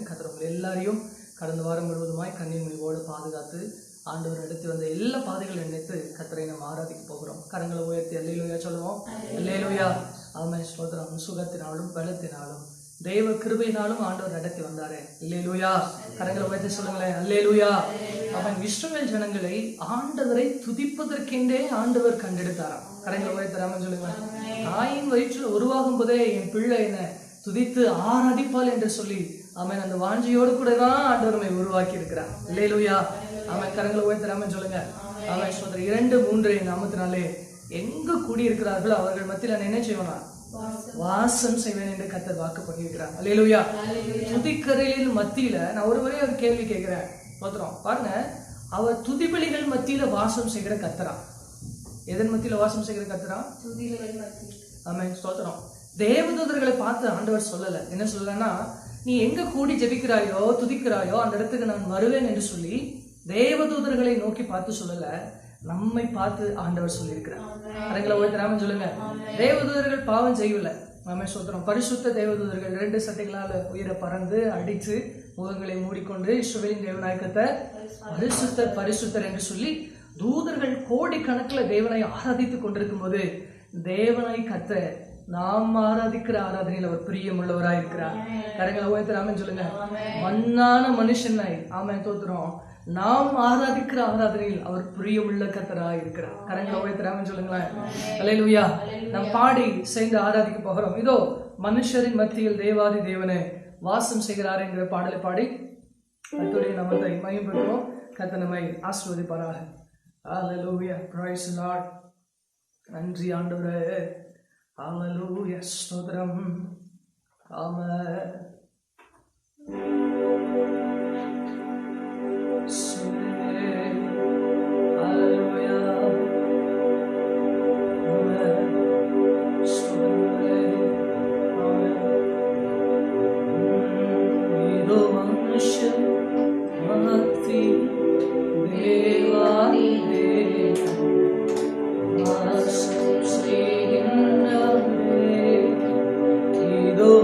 கர்த்தர் உங்கள் எல்லாரையும் கடந்த வாரம் முழுவதுமாய் கண்ணீர் முடிவோடு பாதுகாத்து ஆண்டவர் நடத்தி வந்த எல்லா பாதைகளை நினைத்து கர்த்தரை நாம் ஆராதிக்க போகிறோம். கரங்களை உயர்த்தி அல்லேலூயா சொல்லுவோம். அல்லேலூயா. ஆமென். ஸ்தோத்திரம். சுகத்தினாலும் பலத்தினாலும் தெய்வ கிருபையினாலும் ஆண்டவர் நடத்தி வந்தாரே. அல்லேலூயா. கரங்களை உயர்த்தி சொல்லுங்களேன். அல்லேலூயா. அவன் இஸ்ரவேல் ஜனங்களை ஆண்டவரை துதிப்பதற்கென்றே ஆண்டவர் கண்டெடுத்தாராம். கரங்களை உயர்த்தராம சொல்லுங்களேன். தாயின் வயிற்றில் உருவாகும் போதே என் பிள்ளை என்ன துதித்து ஆராதிப்பாள் என்று சொல்லி அவன் அந்த வாஞ்சியோடு கூட தான் ஆண்டவர் நம்மை உருவாக்கி இருக்கிறார். அல்லேலூயா. அவன் கரங்களை உயர்த்தராம சொல்லுங்க. அவன் சொல்ற 2-3 நாமத்தினாலே எங்கு கூடியிருக்கிறார்களோ அவர்கள் மத்தியில் நான் என்ன செய்வேனா வாசம் செய்வேன் என்று கர்த்தர் வாக்கு பண்ணியிருக்கிறார். அல்லேலூயா. துதிக்கரையின் மத்தியில நான் ஒரு கேள்வி கேட்கிறேன். பாருங்க, அவர் துதிபலிகள் மத்தியில வாசம் செய்கிற கர்த்தரா? எதன் மத்தியில வாசம் செய்கிற கர்த்தரா? துதிபலிகள் மத்தியில். ஆமென். ஸ்தோத்திரம். தேவதூதர்களை பார்த்து ஆண்டவர் சொல்லல. என்ன சொல்லலன்னா, நீ எங்க கூடி ஜெபிக்கிறாயோ துதிக்கிறாயோ அந்த இடத்துக்கு நான் வருவேன் என்று சொல்லி தேவதூதர்களை நோக்கி பார்த்து சொல்லல, நம்மை பார்த்து ஆண்டவர் சொல்லி இருக்கிறார். அதுங்களை ஒருத்தராம சொல்லுங்க. தேவதூதர்கள் பாவம் செய்யல. நம்ம சொல்றோம், பரிசுத்த தேவதூதர்கள் 2 சட்டைகளால் உயிரை பறந்து அடித்து முகங்களை மூடிக்கொண்டு இஸ்ரவேலின் தேவநாயகத்தை பரிசுத்தர் பரிசுத்தர் என்று சொல்லி தூதர்கள் கோடிக்கணக்கில் தேவனை ஆராதித்துக் கொண்டிருக்கும் போது தேவனை கத்த நாம் ஆராதிக்கிற ஆராதனையில் அவர் பிரியமுள்ளவராய் இருக்கிறார். கரங்களை உயர்த்தராமன் சொல்லுங்க. மண்ணான மனுஷனை ஆமென் தோத்துறோம். நாம் ஆராதிக்கிற ஆராதனையில் அவர் பிரியமுள்ள கர்த்தராய் இருக்கிறார். கரங்களை உயர்த்தராமன் சொல்லுங்களேன். அல்லேலூயா. நாம் பாடி சேர்ந்து ஆராதிக்க போகிறோம். இதோ மனுஷரின் மத்தியில் தேவாதி தேவனை வாசம் செய்கிறார் என்கிற பாடலை பாடி கர்த்தருடைய நாமத்தை மகிமைப்படுத்துவோம். கர்த்தர் நம்மை ஆசீர்வதிப்பாராக. அல்லேலூயா. Praise the lord. நன்றி ஆண்டவரே. அல்லேலூயா. ஸ்தோத்திரம். ஆமென்.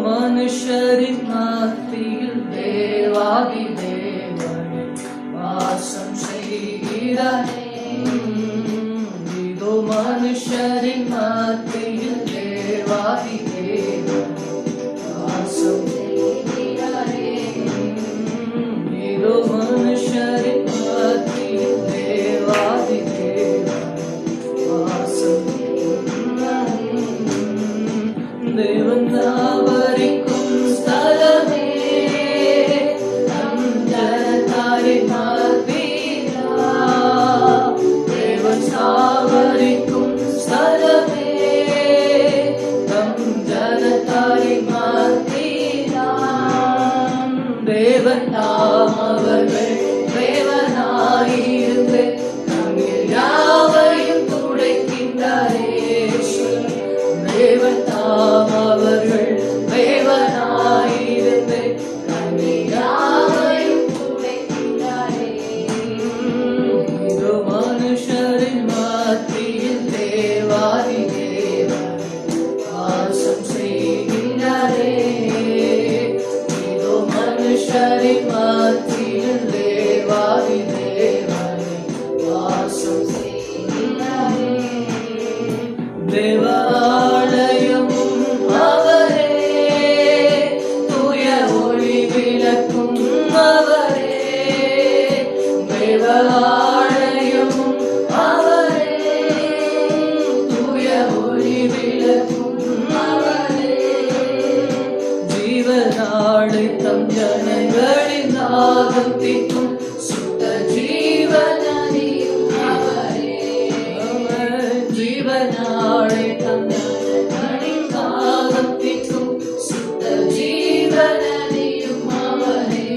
மனுஷரின் மத்தியில் தேவாதி தேவனே வாசம் செய்கிறாரே. இதோ மனுஷரின் மத்தியில் தேவாதி தேவனே வாசம் செய்கிறாரே. இதோ மனுஷரின் மத்தியில் தேவாதி தேவனே வாசம் செய்கிறாரே. தேவன் ஆவரிக்கும் ஸ்தலமே நம் ஜனத்தாரின் மத்தியிலா. தேவன் ஆவரிக்கும் ஸ்தலமே நம் ஜனத்தாரின் மத்தியிலா. தேவன் தாம் அவர்கள் தேவனாயிருந்து கண்ணீர் யாவையும் துடைக்கின்றாரே. தேவன் தாம் அவர்கள் தேவனாயிருந்து கண்ணீர் யாவையும் துடைக்கின்றாரே. இதோ மனுஷரின் மத்தியில் தேவாதி தேவனே வாசம் செய்கின்றாரே. இதோ மனுஷரின் மத்தியில் தேவாதி தேவனே வாசம் செய்கின்றாரே. தேவாலயமும் அவரே, தூய ஒளி விளக்கும் அவரே. தேவாலயமும் அவரே, தூய ஒளி விளக்கும் அவரே. ஜீவனாடு தம் ஜனங்களின் தாகம் தீர்க்கும் சுத்த ஜீவனதியும் அவரே. ஜீவனாடே தம் ஜனங்களின் தாகம் தீர்க்கும் சுத்த ஜீவனதியும் அவரே.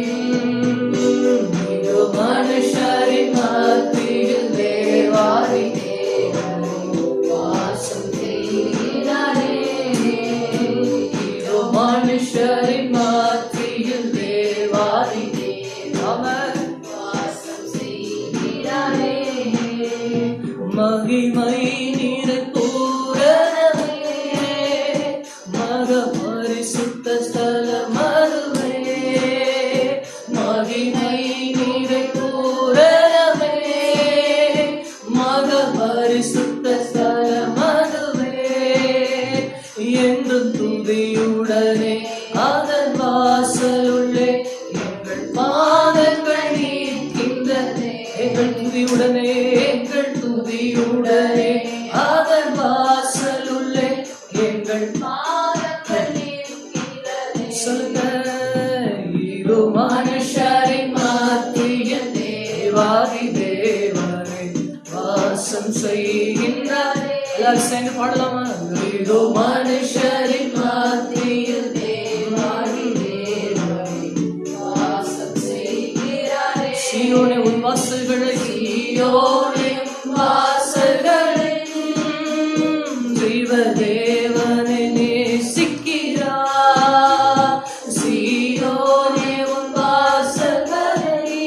இதோ மனுஷரின் மத்தியில் தேவாதி தேவனே வாசம் செய்கிறாரே. இதோ மனுஷரின் மத்தியில் தேவாதி தேவனே வாசம் செய்கிறாரே. மகிமை நீர் பூரணமே மக பரிசுத்த ஸ்தலம் அதுவே. துதியுடனே எங்கள் துதியுடனே அதன் வாசலுள்ளே எங்கள் சொல்லுங்க. இதோ மனுஷரின் மத்தியில் தேவாதி தேவனை வாசம் செய்கின்றாரே. எல்லாரும் சேர்ந்து பாடலாமா? இதோ மனுஷரின் மத்தியில் தேவாதி தேவனை வாசம் செய்கிறாரே. சீயோனே உன் வாசல்களை, சீயோனே உன் வாசல்களை தெய்வ தேவனை நேசிக்கிறார். சீயோனே உன் வாசல்களை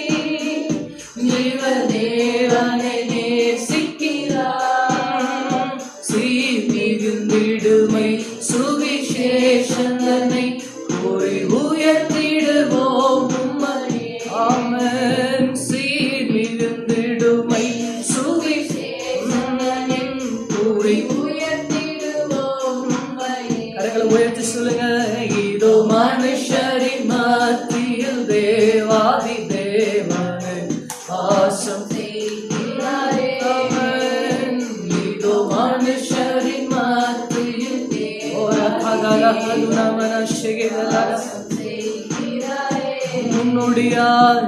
தெய்வ தேவனை நேசிக்கிறார். சீர் மிகுந்திடுமை சுவிசேஷங்களை கூறி உயர்த்திடுவோம் உம்மையே. ஆமென். சீர் மிகுந்திடுமை சுவிசேஷங்களை கூறி உயர்த்திடுவோம் உம்மையே. கரங்களை உயர்த்தி சொல்லுங்க. இதோ மனுஷரின் மத்தியில் தேவாதி தேவனை வாசம் செய்கிறாரே. ஆமென். இதோ மனுஷரின் மத்தியில்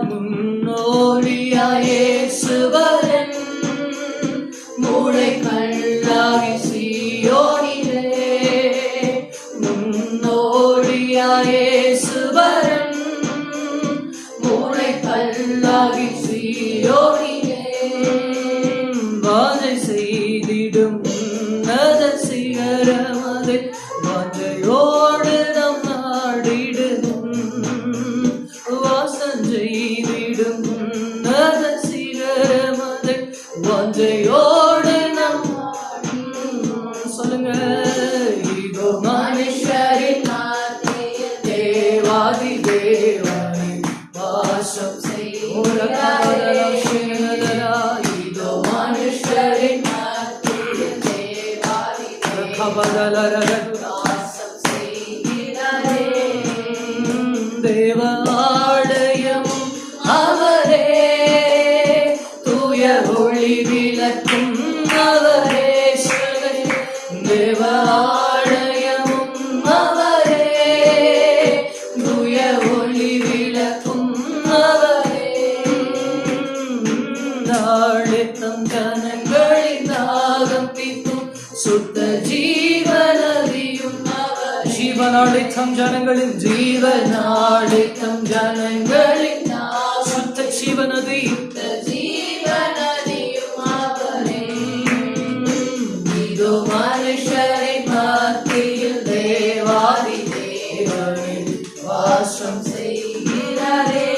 முன்னோடியாய் இயேசுவரன் மூளை கல்லாகி சீயோனிலே. முன்னோடியாய் இயேசுவரன் மூளை கல்லாகி சீயோனிலே. வாதை செய்திடும் உன்னத சிகரமதை வாஞ்சையோடு நம் நாடிடும். வாசம் செய்திடும் உன்னத சிகரமதை வாஞ்சையோடு நம் சொல்லுங்க. இதோ மனுஷரின் மத்தியில் தேவாதி தேவனை வாசம் செய்கிறாரே. இதோ மனுஷரின் மத்தியில் தேவாதி தேவனை வாசம் செய்கிறாரே. தேவ ஆலயமும் அவரே, தூய ஒளி விளக்கும் அவரே. தேவ ஆலயமும் அவரே, தூய ஒளி விளக்கும் அவரே. நாளித்தம் ஜனங்களின் தாகம் தீர்க்கும் சுத்த ஜீவநதியும் அவர். ஜீவனாளித்தம் ஜனங்களின் ஜீவனாளித்தம் ஜனங்களின் சுத்த ஜீவநதி ஜீவநதியும் அவரே. இதோ மனுஷரின் மத்தியில் தேவாதி தேவனை வாசம் செய்கிறாரே.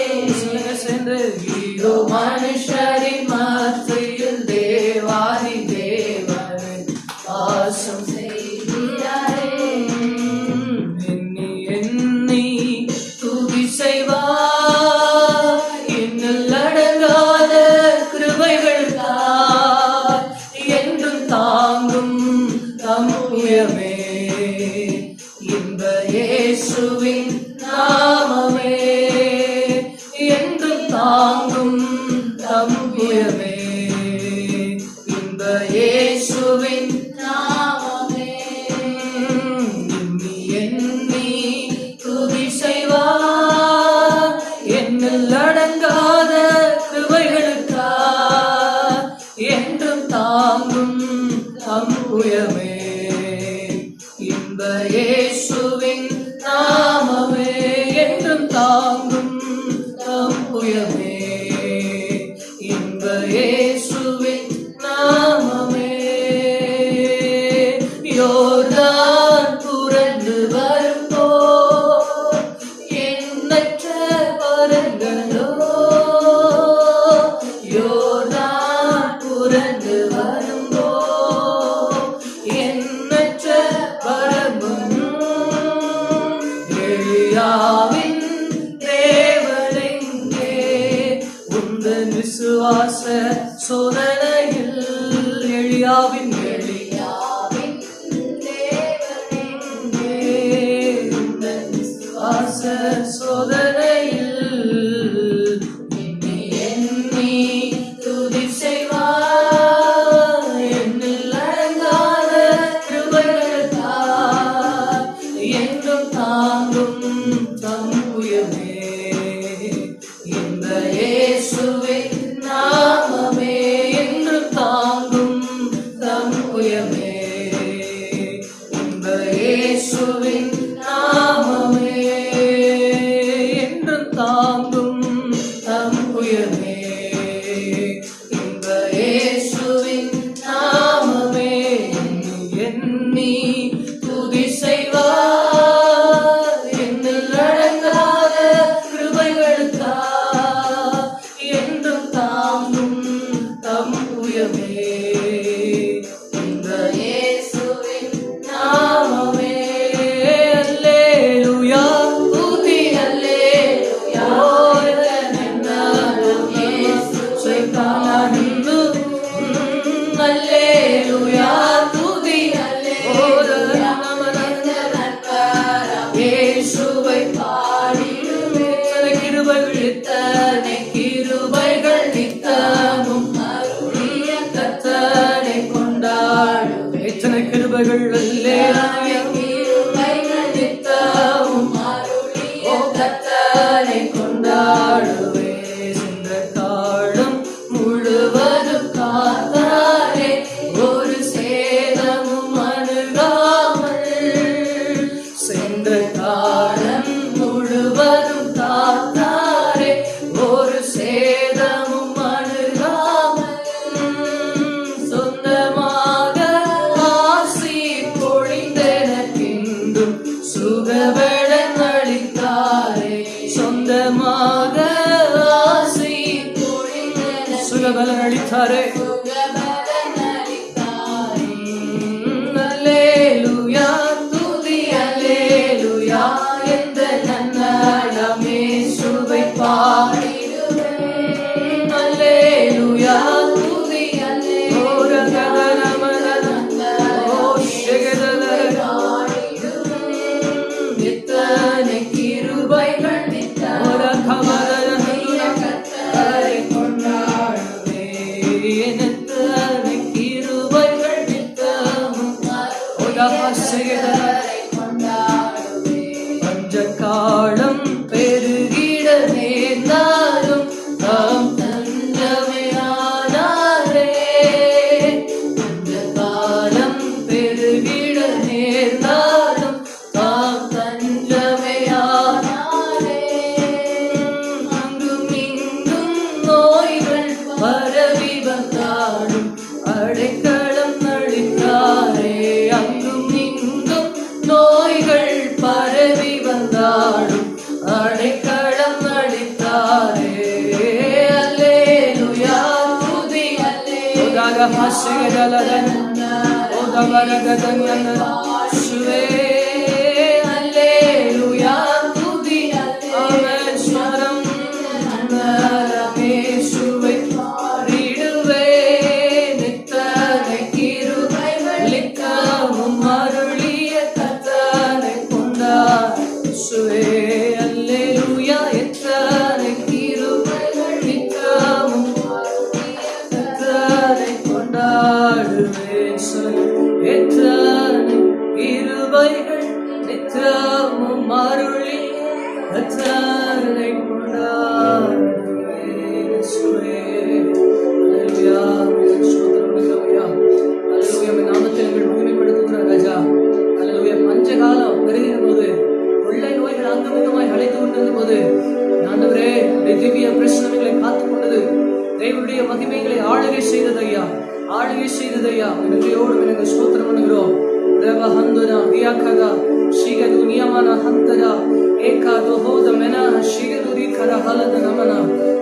சேர்ந்து இதோ மனுஷரின் மத்தியில் தேவாதி தேவனை வாசம் செய்கிறாரே. எண்ணி எண்ணி துதி செய்வார் என்னில் அடங்காத கிருபைகளுக்காய் என்றும் தாங்கும் தம் உயமே. இன்ப இயேசுவின் நாமமே என்றும் தாங்கும் தம் உயமே. இன்ப இயேசுவின் நாமமே. எண்ணி எண்ணி துதி செய்வார் என்னில் அடங்காத கிருபைகளுக்காய் என்றும் தாங்கும் தம் உயமே. இன்ப இயேசுவின் நாமமே என்றும் தாங்கும் தம் உயமே. இன்ப இயேசுவின் நாமமே. யோர்தான் புரண்டு வரும்போ எண்ணற்ற வரங்களோ. யோர்தான் புரண்டு வரும்போ எண்ணற்ற வரமும். எலியாவின் தேவனெங்கே உந்தன் விசுவாச சோதனையில். எலியாவின் தேவனெங்கே உந்தன் விசுவாச சோதனையில். எண்ணி எண்ணி துதி உயர்வே இந்த இயேசுவின் நாமமே என்னும் எண்ணி துதி செய்வார் என்னில் அடங்காத கிருபைகளுக்கா என்றும் தாங்கும் தம் உயர்வே இந்த இயேசுவின் நாமமே. அல்லேலூயா துதி அல்லேலூயா அல்லேலூயா துதி இயேசுவை பாடிடுவே கிருபைகள் இத்தனை கிருபைகள் நித்தமும் அருளிய கர்த்தரை கொண்டாடுவே இத்தனை கிருபைகள் அல்லேலூயா கிருபைகள் நித்தமும் அருளிய கர்த்தரை கொண்டாடுவே சென்ற காலம் முழுவதும் காத்தாரே ஒரு சேதமும் அணுகாமல் சென்ற காலம் முழுவதும் காத்தாரே ஒரு சேதமும் அணுகாமல் சொந்தமாக ஆசி பொழிந்தெனக்கென்றும் சுகபலன் அளித்தாரே சொந்தமாக ஆசி பொழிந்தென சுகபலன் அளித்தாரே அல்லேலூயா துதி அல்லேலூயா எந்த நன்னலம் இயேசுவை பாடிடுவே அல்லேலூயா துதி அல்லேலூயா எத்தனை கிருபைகள் கர்த்தரை கொண்டாடுவே எத்தனை கிருபைகள் நித்தமும் கொண்டாடுவே பஞ்ச காலம் பெருகிட நேர்ந்தாலும் தாம் தஞ்சமையானாரே பஞ்ச காலம் பெருகிட நேர்ந்தாலும் தாம் தஞ்சமையானாரே அங்கும் இங்கும் நோய்கள் பரவி வந்தாலும் அடைக்கலம் அளித்தாரே அங்கும் இங்கும் நோய்கள் பரவி வந்தாலும் அடைக்கலம் அளித்தாரே அல்லேலூயா துதி அல்லேலூயா ஹஸ்ஸகலதன் ஓதவரகதன் யனசுவே அல்லேலூயா துதி ஆமென் ஸ்வரம் நரமேசுவை பாடிடுவே நித்தனை கிருபைகள் நித்தமும் அருளிய கர்த்தரை கொண்டாடுவே அல்லேலூயா எத்தனை கிருபைகள் நித்தமும் அருளிய கர்த்தரை கொண்டாடுவே எத்தனை கிருபைகள் நித்தமும் அருளிய கர்த்தரை கொண்டாடுவே இயேசுவே அல்லேலூயா ஸ்தோத்திரம் அல்லேலூயா அல்லேலூயா உம்மை நாமத்தை நாங்கள் மகிமைப்படுத்துகிறோம் ராஜா அல்லேலூயா பஞ்சகாலம் பெருகின போது கொள்ளை நோய்கள் அங்கமிங்கமாய் அழைத்து கொண்டிருந்த போது ஆண்டவரே திவ்ய பிரசனங்களை காத்துக் கொண்டது தேவனுடைய மகிமைகளை ஆளுகை செய்தது ஐயா ஆளுகை செய்தது ஐயா நன்றியோடு நாங்கள் ஸ்தோத்திரம் பண்ணுகிறோம் ரவ ஹந்துனா வியாக்கதா ஷிகது நியமன ஹந்ததா ஏகாதோ ஹோத மெனா ஷிகது ரிகர ஹலத நமன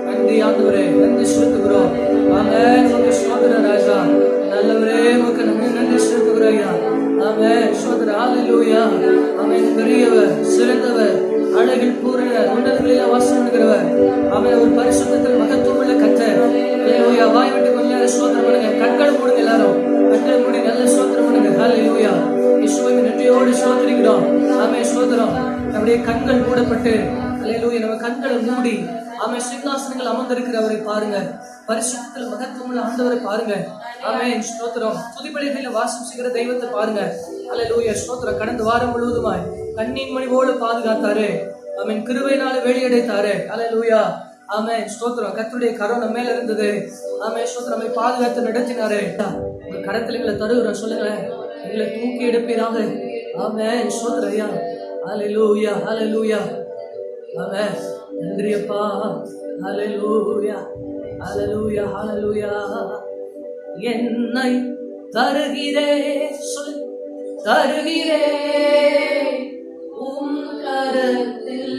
நன்றி ஆண்டவரே நன்றி செலுத்துகிறோம் ஆமென் உமக்கு ஸ்தோத்திரம் ராஜா நல்லவரே உமக்கு நன்றி செலுத்துகிறோம் ஐயா ஆமென் ஸ்தோத்திரம் ஹalleluya ஆமென் பெரியவர் சிறந்தவர் அழகில் பூரண உன்னதங்களில் வாசம் பண்ணுகிறவர் ஆமென் ஒரு பரிசுத்தத்தில் மகத்துவமுள்ள கர்த்தர் ஹalleluya வாய் விட்டு கொஞ்ச நேரம் ஸ்தோத்திரம் பண்ணுங்க கண்கள் மூடுங்க எல்லாரும் கண்கள் மூடி நல்ல ஸ்தோத்திரம் பண்ணுங்க ஹalleluya இயேசுவை நன்றியோடு ஸ்தோத்திரிக்கிறோம் ஆமென் ஸ்தோத்திரம் நம்முடைய கண்கள் மூடப்பட்டு ஹalleluya நம்ம கண்களை மூடி ஆமென் சிங்காசனங்கள் அமர்ந்திருக்கிறவரை பாருங்க பரிசுத்தத்தில் மகத்துவமுள்ள ஆண்டவரை பாருங்க ஆமென் ஸ்தோத்திரம் துதிபலிகளில் வாசம் செய்கிற தெய்வத்தை பாருங்க ஹalleluya ஸ்தோத்திரம் கடந்த வாரம் முழுவதுமாய் கண்ணின் மணிவோடு பாதுகாத்தாரே ஆமென் கிருபையினாலே வெளியடைத்தாரே ஹalleluya ஆமென் ஸ்தோத்திரம் கர்த்தருடைய கரம் நம்ம மேல இருந்தது ஆமென் ஸ்தோத்திரம் நம்மை பாதுகாத்து நடத்தினாரே உங்க கரத்துல எங்களை தருகிறோம் சொல்லுங்க எங்களை தூக்கி எடுப்பீராக ஆமென் ஸ்தோத்திரம் ஐயா ஹalleluya ஹalleluya ஆமென் நன்றி அப்பா. ஹல்லேலூயா ஹல்லேலூயா ஹல்லேலூயா. என்னை தருகிறேன், சொல்லு, தருகிறேன் உம் கரத்தில்,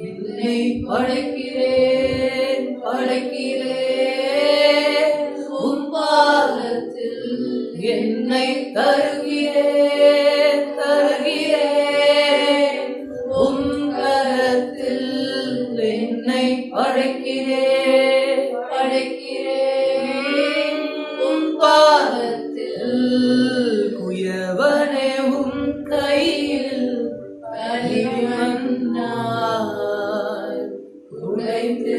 என்னை படைக்கிறேன் படைக்கிறேன் உம் பாதத்தில், என்னை தருகிறேன் தருகிறேன் உம் கரத்தில், என்னை படைக்கிறேன் படைக்கிறேன் உம் பாதத்தில். குயவனே உம் கையில் களிமண்ணாய் உடைத்து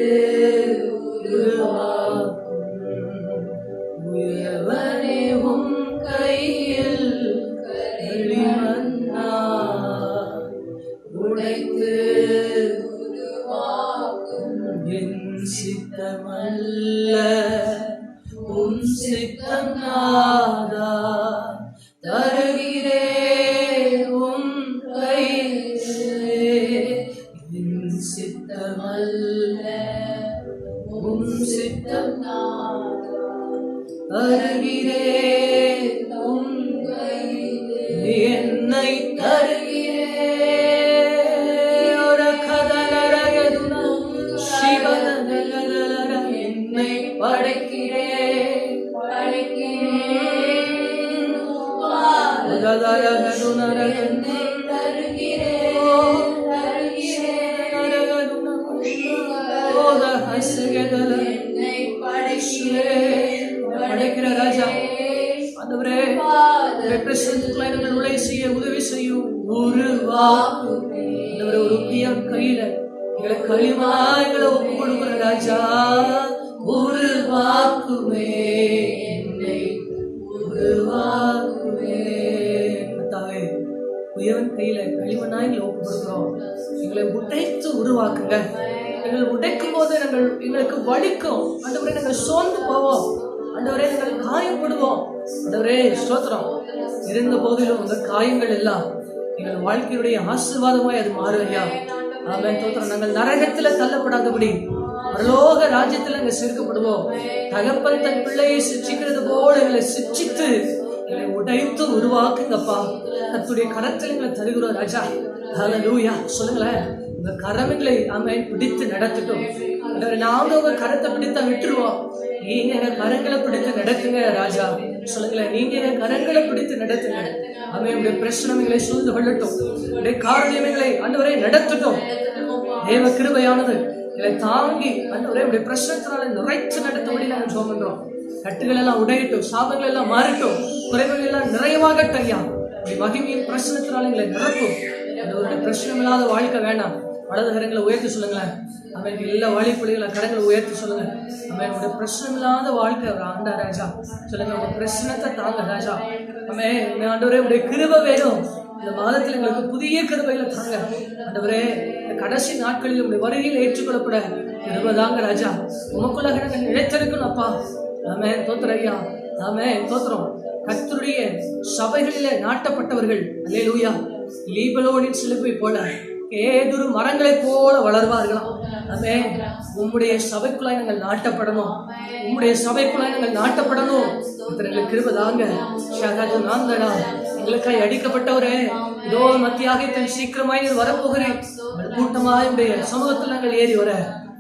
உருவாக்கும். குயவனே உம் கையில் களிமண்ணாய் உடைத்து உருவாக்கும். என் சித்தமல்ல உம் சித்தம் நாதா, தருகிறேன் உம் கையிலே. என் சித்தமல்ல உம் சித்தம் நாதா, தருகிறேன் உம் கையிலே. என்னை தருகிறேன். ஒரு கதலரகதுனா சிவதலரர, என்னை படைக்கிறேன் படைக்கிறேன் உதலரகதுனர, என்னை தருகிறேன் தருகிறேன் ஓத ஹஸ்கதல, என்னை படைக்கிறேன் படைக்கிற ராஜா. ஆண்டவரே, பிரசன்னத்துக்குள்ள எங்கள் உலை செய்ய உதவி செய்யும். உருவாக்குமே. ஆண்டவரே, ஒரு பியம் கையில எங்களை களிமா எங்களை ஒப்பு கொடுக்கிற ராஜா. உருவாக்குமே, என்னை உருவாக்குமே. கர்த்தாவே, உயவன் கையில களிமண்ணா எங்களை ஒப்பு கொடுக்கிறோம். எங்களை உடைத்து உருவாக்குங்க. எங்களை உடைக்கும் போது எங்களுக்கு வலிக்கும். ஆண்டவரே, நாங்கள் சோர்ந்து போவோம். ஆண்டவரே, நாங்கள் காயப்படுவோம். ஆண்டவரே, ஸ்தோத்திரம். இருந்த போதிலும் அந்த காயங்கள் எல்லாம் எங்கள் வாழ்க்கையுடைய ஆசீர்வாதமாய் அது மாறும் ஐயா. ஆமென். ஸ்தோத்திரம். நாங்கள் நரகத்துல தள்ளப்படாதபடி பரலோக ராஜ்யத்தில் நாங்கள் சேர்க்கப்படுவோம். தகப்பன் தன் பிள்ளையை சிக்கிறது போல எங்களை சிக்சித்து எங்களை உடைத்து உருவாக்குங்கப்பா. கர்த்தருடைய கரத்தில் எங்களை தருகிறோம் ராஜா. ஹல்லேலூயா. சொல்லுங்களேன், உங்க கரங்களை ஆமென் பிடித்து நடத்தட்டும். நாங்க உங்க கரத்தை பிடித்தா விட்டுருவோம். நீங்க எங்க கரங்களை பிடித்து நடத்துங்க ராஜா. சொல்லுங்களேன், நீங்க எங்க கரங்களை பிடித்து நடத்துங்க. ஆமென். உடைய பிரச்சனைகளை சூழ்ந்து கொள்ளட்டும். உடைய காரியங்களை ஆண்டவரே நடத்தட்டும். தேவ கிருபையானது எங்களை தாங்கி ஆண்டவரே உடைய பிரச்சனைகளை நிறைச்சு நடத்தபடி நாங்கள் ஜெபம் பண்றோம். கட்டுகள் எல்லாம் உடையட்டும், சாபங்கள் எல்லாம் மாறட்டும், குறைகள் எல்லாம் நிறைவாகட்டும் ஐயா. மகிமையும் பிரச்சனைத்தினால எங்களை நிரப்பும். ஒரு பிரச்சனை இல்லாத வாழ்க்கை வேண்டாம். வலது கரங்களை உயர்த்தி சொல்லுங்களேன். அவன் எல்லா வழிபடிகளை கரங்களை உயர்த்தி சொல்லுங்க. அவன் உடைய பிரச்சனை இல்லாத வாழ்க்கை ஆண்டா ராஜா. சொல்லுங்க, உங்க பிரச்சனத்தை தாங்க ராஜா. அவன் ஆண்டவரே உடைய கிருபை வேணும். இந்த மாதத்தில் எங்களுக்கு புதிய கிருபைகளை தாங்க ஆண்டவரே. இந்த கடைசி நாட்களில் உடைய வருகையில் ஏற்றுக்கொள்ளப்பட கிருபை தாங்க ராஜா. உமக்குள்ளாக நாங்கள் நிலைத்திருக்கணும் அப்பா. ஆமென். தோத்திரம் ஐயா. ஆமென். தோத்திரம். கர்த்தருடைய சபைகளிலே நாட்டப்பட்டவர்கள் அல்லேலூயா லீபனோனின் சிலுவை போல ஏதொரு மரங்களை போல வளர்வார்களாம். ஆமென். உம்முடைய சபைக்குள்ளாய் நாங்கள் நாட்டப்படணும். உம்முடைய கூட்டத்துக்குள்ளாய் நாங்கள் நாட்டப்படணும். எங்களுக்கு கிருபை தாங்க. நான்தடா எங்களுக்காய் அடிக்கப்பட்டவரே, இதோ மத்தியாகத்தில் சீக்கிரமாய் நீர் வரப்போகிறேன். கூட்டமாய் உடைய சமூகத்தில் நாங்கள் ஏறி வர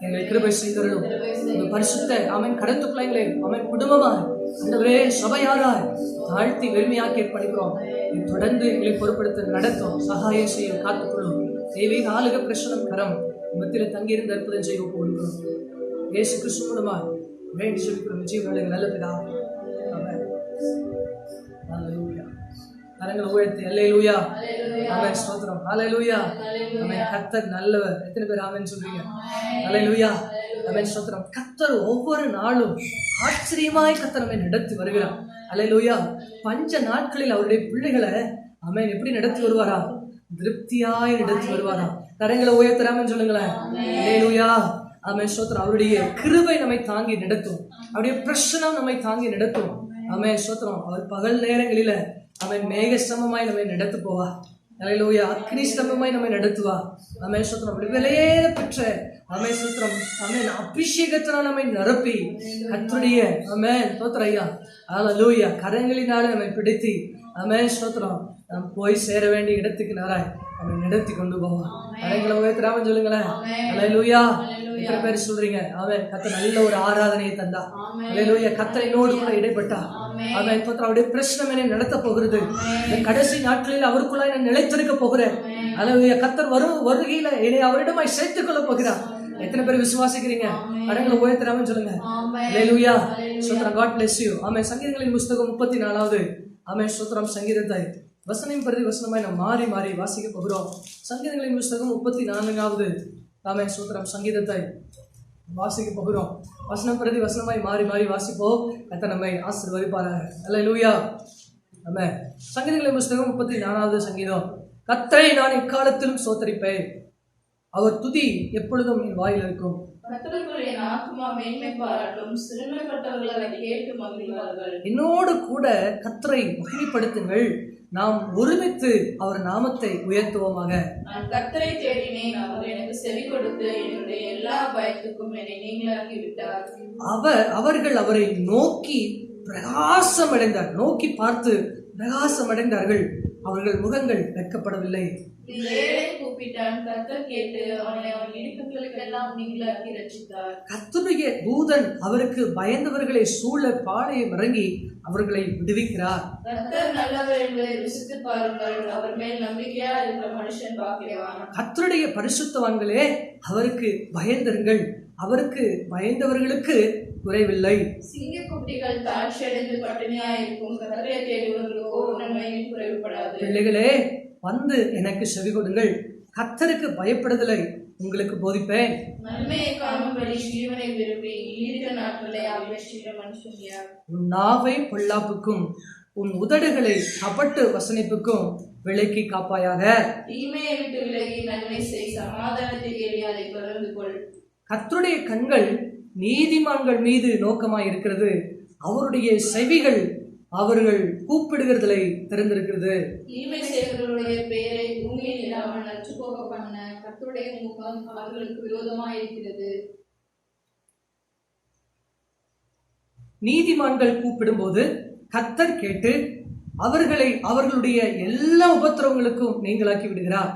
எங்களை கிருபை செய்தருளும். உங்கள் பரிசுத்த ஆமென் கருத்துக்குள்ளாய்களே ஆமென் குடும்பமாய் ஆண்டவரே சபையாராய் தாழ்த்தி வெறுமையாக்கி ஏற்படுகிறோம். தொடர்ந்து எங்களை பொறுப்படுத்த நடத்தும், சகாயம் செய்ய காத்துக்கொள்ளும். தெய்வீக ஆளுக பிரசனம் கரம் மத்தியில் தங்கியிருந்த அற்புதம் செய்ய ஒப்புக்கொள்கிறோம். இயேசு கிறிஸ்து மூலமா வேண்டி சொல்லிக்கிறோம். ஜீவனுடைய நல்ல பிதாவே. ஆமென். ஹல்லேலூயா. கரங்களை உயர்த்தி அல்லேலூயா. ஆமென். ஸ்தோத்திரம். ஹல்லேலூயா. ஆமென். கர்த்தர் நல்லவர். எத்தனை பேர் ஆமென் சொல்றீங்க? ஹல்லேலூயா. ஆமென். ஸ்தோத்திரம். கர்த்தர் ஒவ்வொரு நாளும் ஆச்சரியமாய் கர்த்தர் நம்மை நடத்தி வருகிறார். அல்லேலூயா. பஞ்ச நாட்களில் அவருடைய பிள்ளைகளை ஆமென் எப்படி நடத்தி வருவாரா? திருப்தியாய் நடத்தி வருவாரா? கரங்களை உயர்த்தராமன்னு சொல்லுங்களேன். அல்லேலூயா. ஆமென். ஸ்தோத்திரம். அவருடைய கிருபை நம்மை தாங்கி நடத்தும். அவருடைய பிரசனம் நம்மை தாங்கி நடத்தும். ஆமென். ஸ்தோத்திரம். அவர் பகல் நேரங்களில அவன் மேக சமமாய் நம்மை நடத்து போவா. அல்லேலூயா. அக்னி ஸ்தம்பமாய் நம்மை நடத்துவா. ஆமென் ஸ்தோத்திரம். விலையேற பெற்ற ஆமென் ஸ்தோத்திரம். ஆமென் அபிஷேகத்தினால் நம்மை நிரப்பி கர்த்தருடைய ஆமென் ஸ்தோத்திரம் ஐயா. அல்லேலூயா. கரங்களினாலே நம்மை பிடித்து ஆமென் ஸ்தோத்திரம் நாம் போய் சேர வேண்டிய இடத்துக்கு நேராய் நம்மை நடத்தி கொண்டு போவோம். கரங்களை உயர்த்திராம சொல்லுங்களேன். அல்லேலூயா. எத்தனை பேர் சொல்றீங்க ஆமென் கர்த்தர் நல்ல ஒரு ஆராதனையை தந்தா. அல்லேலூயா. கர்த்தர் என்னோடு கூட இடைப்பட்டா. ஆமென் ஸ்தோத்திரம். அவருடைய பிரச்சனை என்னை நடத்த போகிறது. இந்த கடைசி நாட்களில் அவருக்குள்ளாய் நான் நிலைத்திருக்க போகிறேன். அல்லேலூயா. கர்த்தர் வருகையில என்னை அவரிடமாய் சேர்த்துக் கொள்ள போகிறார். எத்தனை பேர் விசுவாசிக்கிறீங்க? கரங்களை உயர்த்திராம சொல்லுங்க. அல்லேலூயா. ஸ்தோத்திரம். God bless you. ஆமென். சங்கீதங்களின் புத்தகம் 34வது ஆமென் ஸ்தோத்திரம் சங்கீதத்தை வசனம் பிரதி வசனமாய் நாம் மாறி மாறி வாசிக்க போகிறோம். சங்கீதங்களின் புத்தகம் 34வது ஆமென் ஸ்தோத்திரம் சங்கீதத்தை வாசிக்க போகிறோம். வசனம் பிரதி வசனமாய் மாறி மாறி வாசிப்போம். கர்த்தர் நம்மை ஆசீர்வதிப்பாராக. அல்லேலூயா. ஆமென். சங்கீதங்களின் புத்தகம் 34வது சங்கீதம். கர்த்தரை நான் எக்காலத்திலும் ஸ்தோத்திரிப்பேன், அவர் துதி எப்பொழுதும் என் வாயில் இருக்கும். என்னோடு கூட கர்த்தரை மகிமைப்படுத்துங்கள், நாம் ஒருமித்து அவர் நாமத்தை உயர்த்துவோமாக. கர்த்தரை தேடினேன், அவர் எனக்கு செவி கொடுத்து என்னுடைய எல்லா பயத்துக்கும் என்னை நீங்களாக்கி விட்டார். அவர்கள் அவரை நோக்கி பிரகாசம் அடைந்தார், நோக்கி பார்த்து பிரகாசம் அடைந்தார்கள், அவர்கள் முகங்கள் வெட்கப்படவில்லை. கர்த்தருடைய தூதன் அவருக்கு பயந்தவர்களை சூழ பாளையம் இறங்கி அவர்களை விடுவிக்கிறார். கர்த்தருடைய பரிசுத்தவான்களே அவருக்கு பயந்திருங்கள், அவருக்கு பயந்தவர்களுக்கு குறைவில்லை. சிங்கக்குட்டிகள் தாழ்ச்சியடைந்து பட்டினியாயிருக்கும், கர்த்தரை தேடுவதற்கோ நன்மையும் குறைவுபடாது. பிள்ளைகளே வந்து எனக்கு செவி கொடுங்கள், கர்த்தருக்கு பயப்படுதலை உங்களுக்கு போதிப்பேன். நன்மையை காணும்படி ஜீவனை விரும்பி ஈர்க்க நாட்களை அபிஷேக மனுஷன் யார்? உன் நாவை பொல்லாப்புக்கும் உன் உதடுகளை கபட்டு வசனிப்புக்கும் விலக்கி காப்பாயாக. தீமையை விட்டு விலகி நன்மை செய், சமாதானத்தை தேடி அதை தொடர்ந்து கொள். கர்த்தருடைய கண்கள் நீதிமான்கள் மீது நோக்கமாய் இருக்கிறது, அவருடைய செவிகள் அவர்கள் கூப்பிடுகிறதை திறந்திருக்கிறது. தீமை செய்வர்களுடைய பெயரை பூமியில் இல்லாமல் நச்சு போக பண்ண கர்த்தருடைய முகம் அவர்களுக்கு விரோதமாய் இருக்கிறது. நீதிமான்கள் கூப்பிடும்போது கர்த்தர் கேட்டு அவர்களை அவர்களுடைய எல்லா உபத்திரவங்களுக்கும் நீங்களாக்கி விடுகிறார்.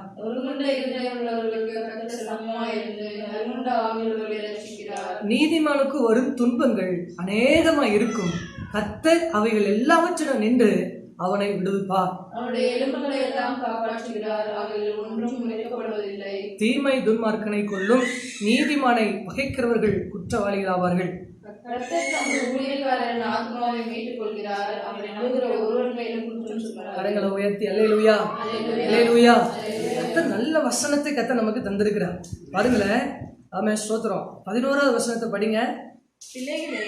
நீதிமானுக்கு வரும் துன்பங்கள் அநேகமாய் இருக்கும், கர்த்தர் அவைகள் எல்லாவற்றிலும் நின்று அவனை விடுவிப்பார். அவருடைய எலும்புகளை எல்லாம் காப்பாற்றுகிறார், அவைகள் ஒன்றும் முறைக்கப்படுவதில்லை. தீமை துன்மார்க்கனை கொல்லும், நீதிமானை பகைக்கிறவர்கள் குற்றவாளிகள் ஆவார்கள். கரங்களை உயர்த்தி அல்லேலூயா அல்லேலூயா. கர்த்தர் நல்ல வசனத்தை கர்த்தர் நமக்கு தந்திருக்கிறார். பாருங்களேன். ஆமென் ஸ்தோத்திரம். 11வது வசனத்தை படிங்க. பிள்ளைகளே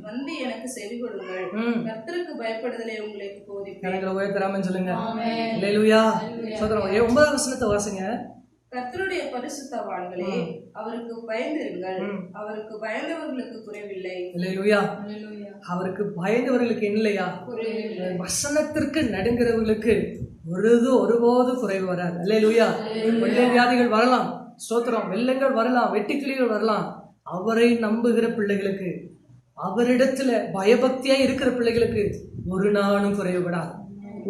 வந்து எனக்கு செவி கொடுங்கள், கர்த்தருக்கு பயப்படுதலை உங்களுக்கு போதிப்பேன். கரங்களை உயர்த்தராமன் சொல்லுங்க. அல்லேலூயா ஸ்தோத்திரம். 9வது வசனத்தை வாசிங்க. கர்த்தருடைய பரிசுத்தவான்களே அவருக்கு பயந்திருங்கள், அவருக்கு பயந்தவர்களுக்கு குறைவில்லை. அல்லேலூயா. அவருக்கு பயந்தவர்களுக்கு இல்லையா? வசனத்திற்கு நடுங்கிறவர்களுக்கு ஒருபோது குறைவு வராது. அல்லேலூயா. வெள்ளை வியாதிகள் வரலாம், ஸ்தோத்திரம், வெள்ளங்கள் வரலாம், வெட்டுக்கிளிகள் வரலாம். அவரை நம்புகிற பிள்ளைகளுக்கு, அவரிடத்துல பயபக்தியா இருக்கிற பிள்ளைகளுக்கு ஒரு நாளும் குறைவுபடாது.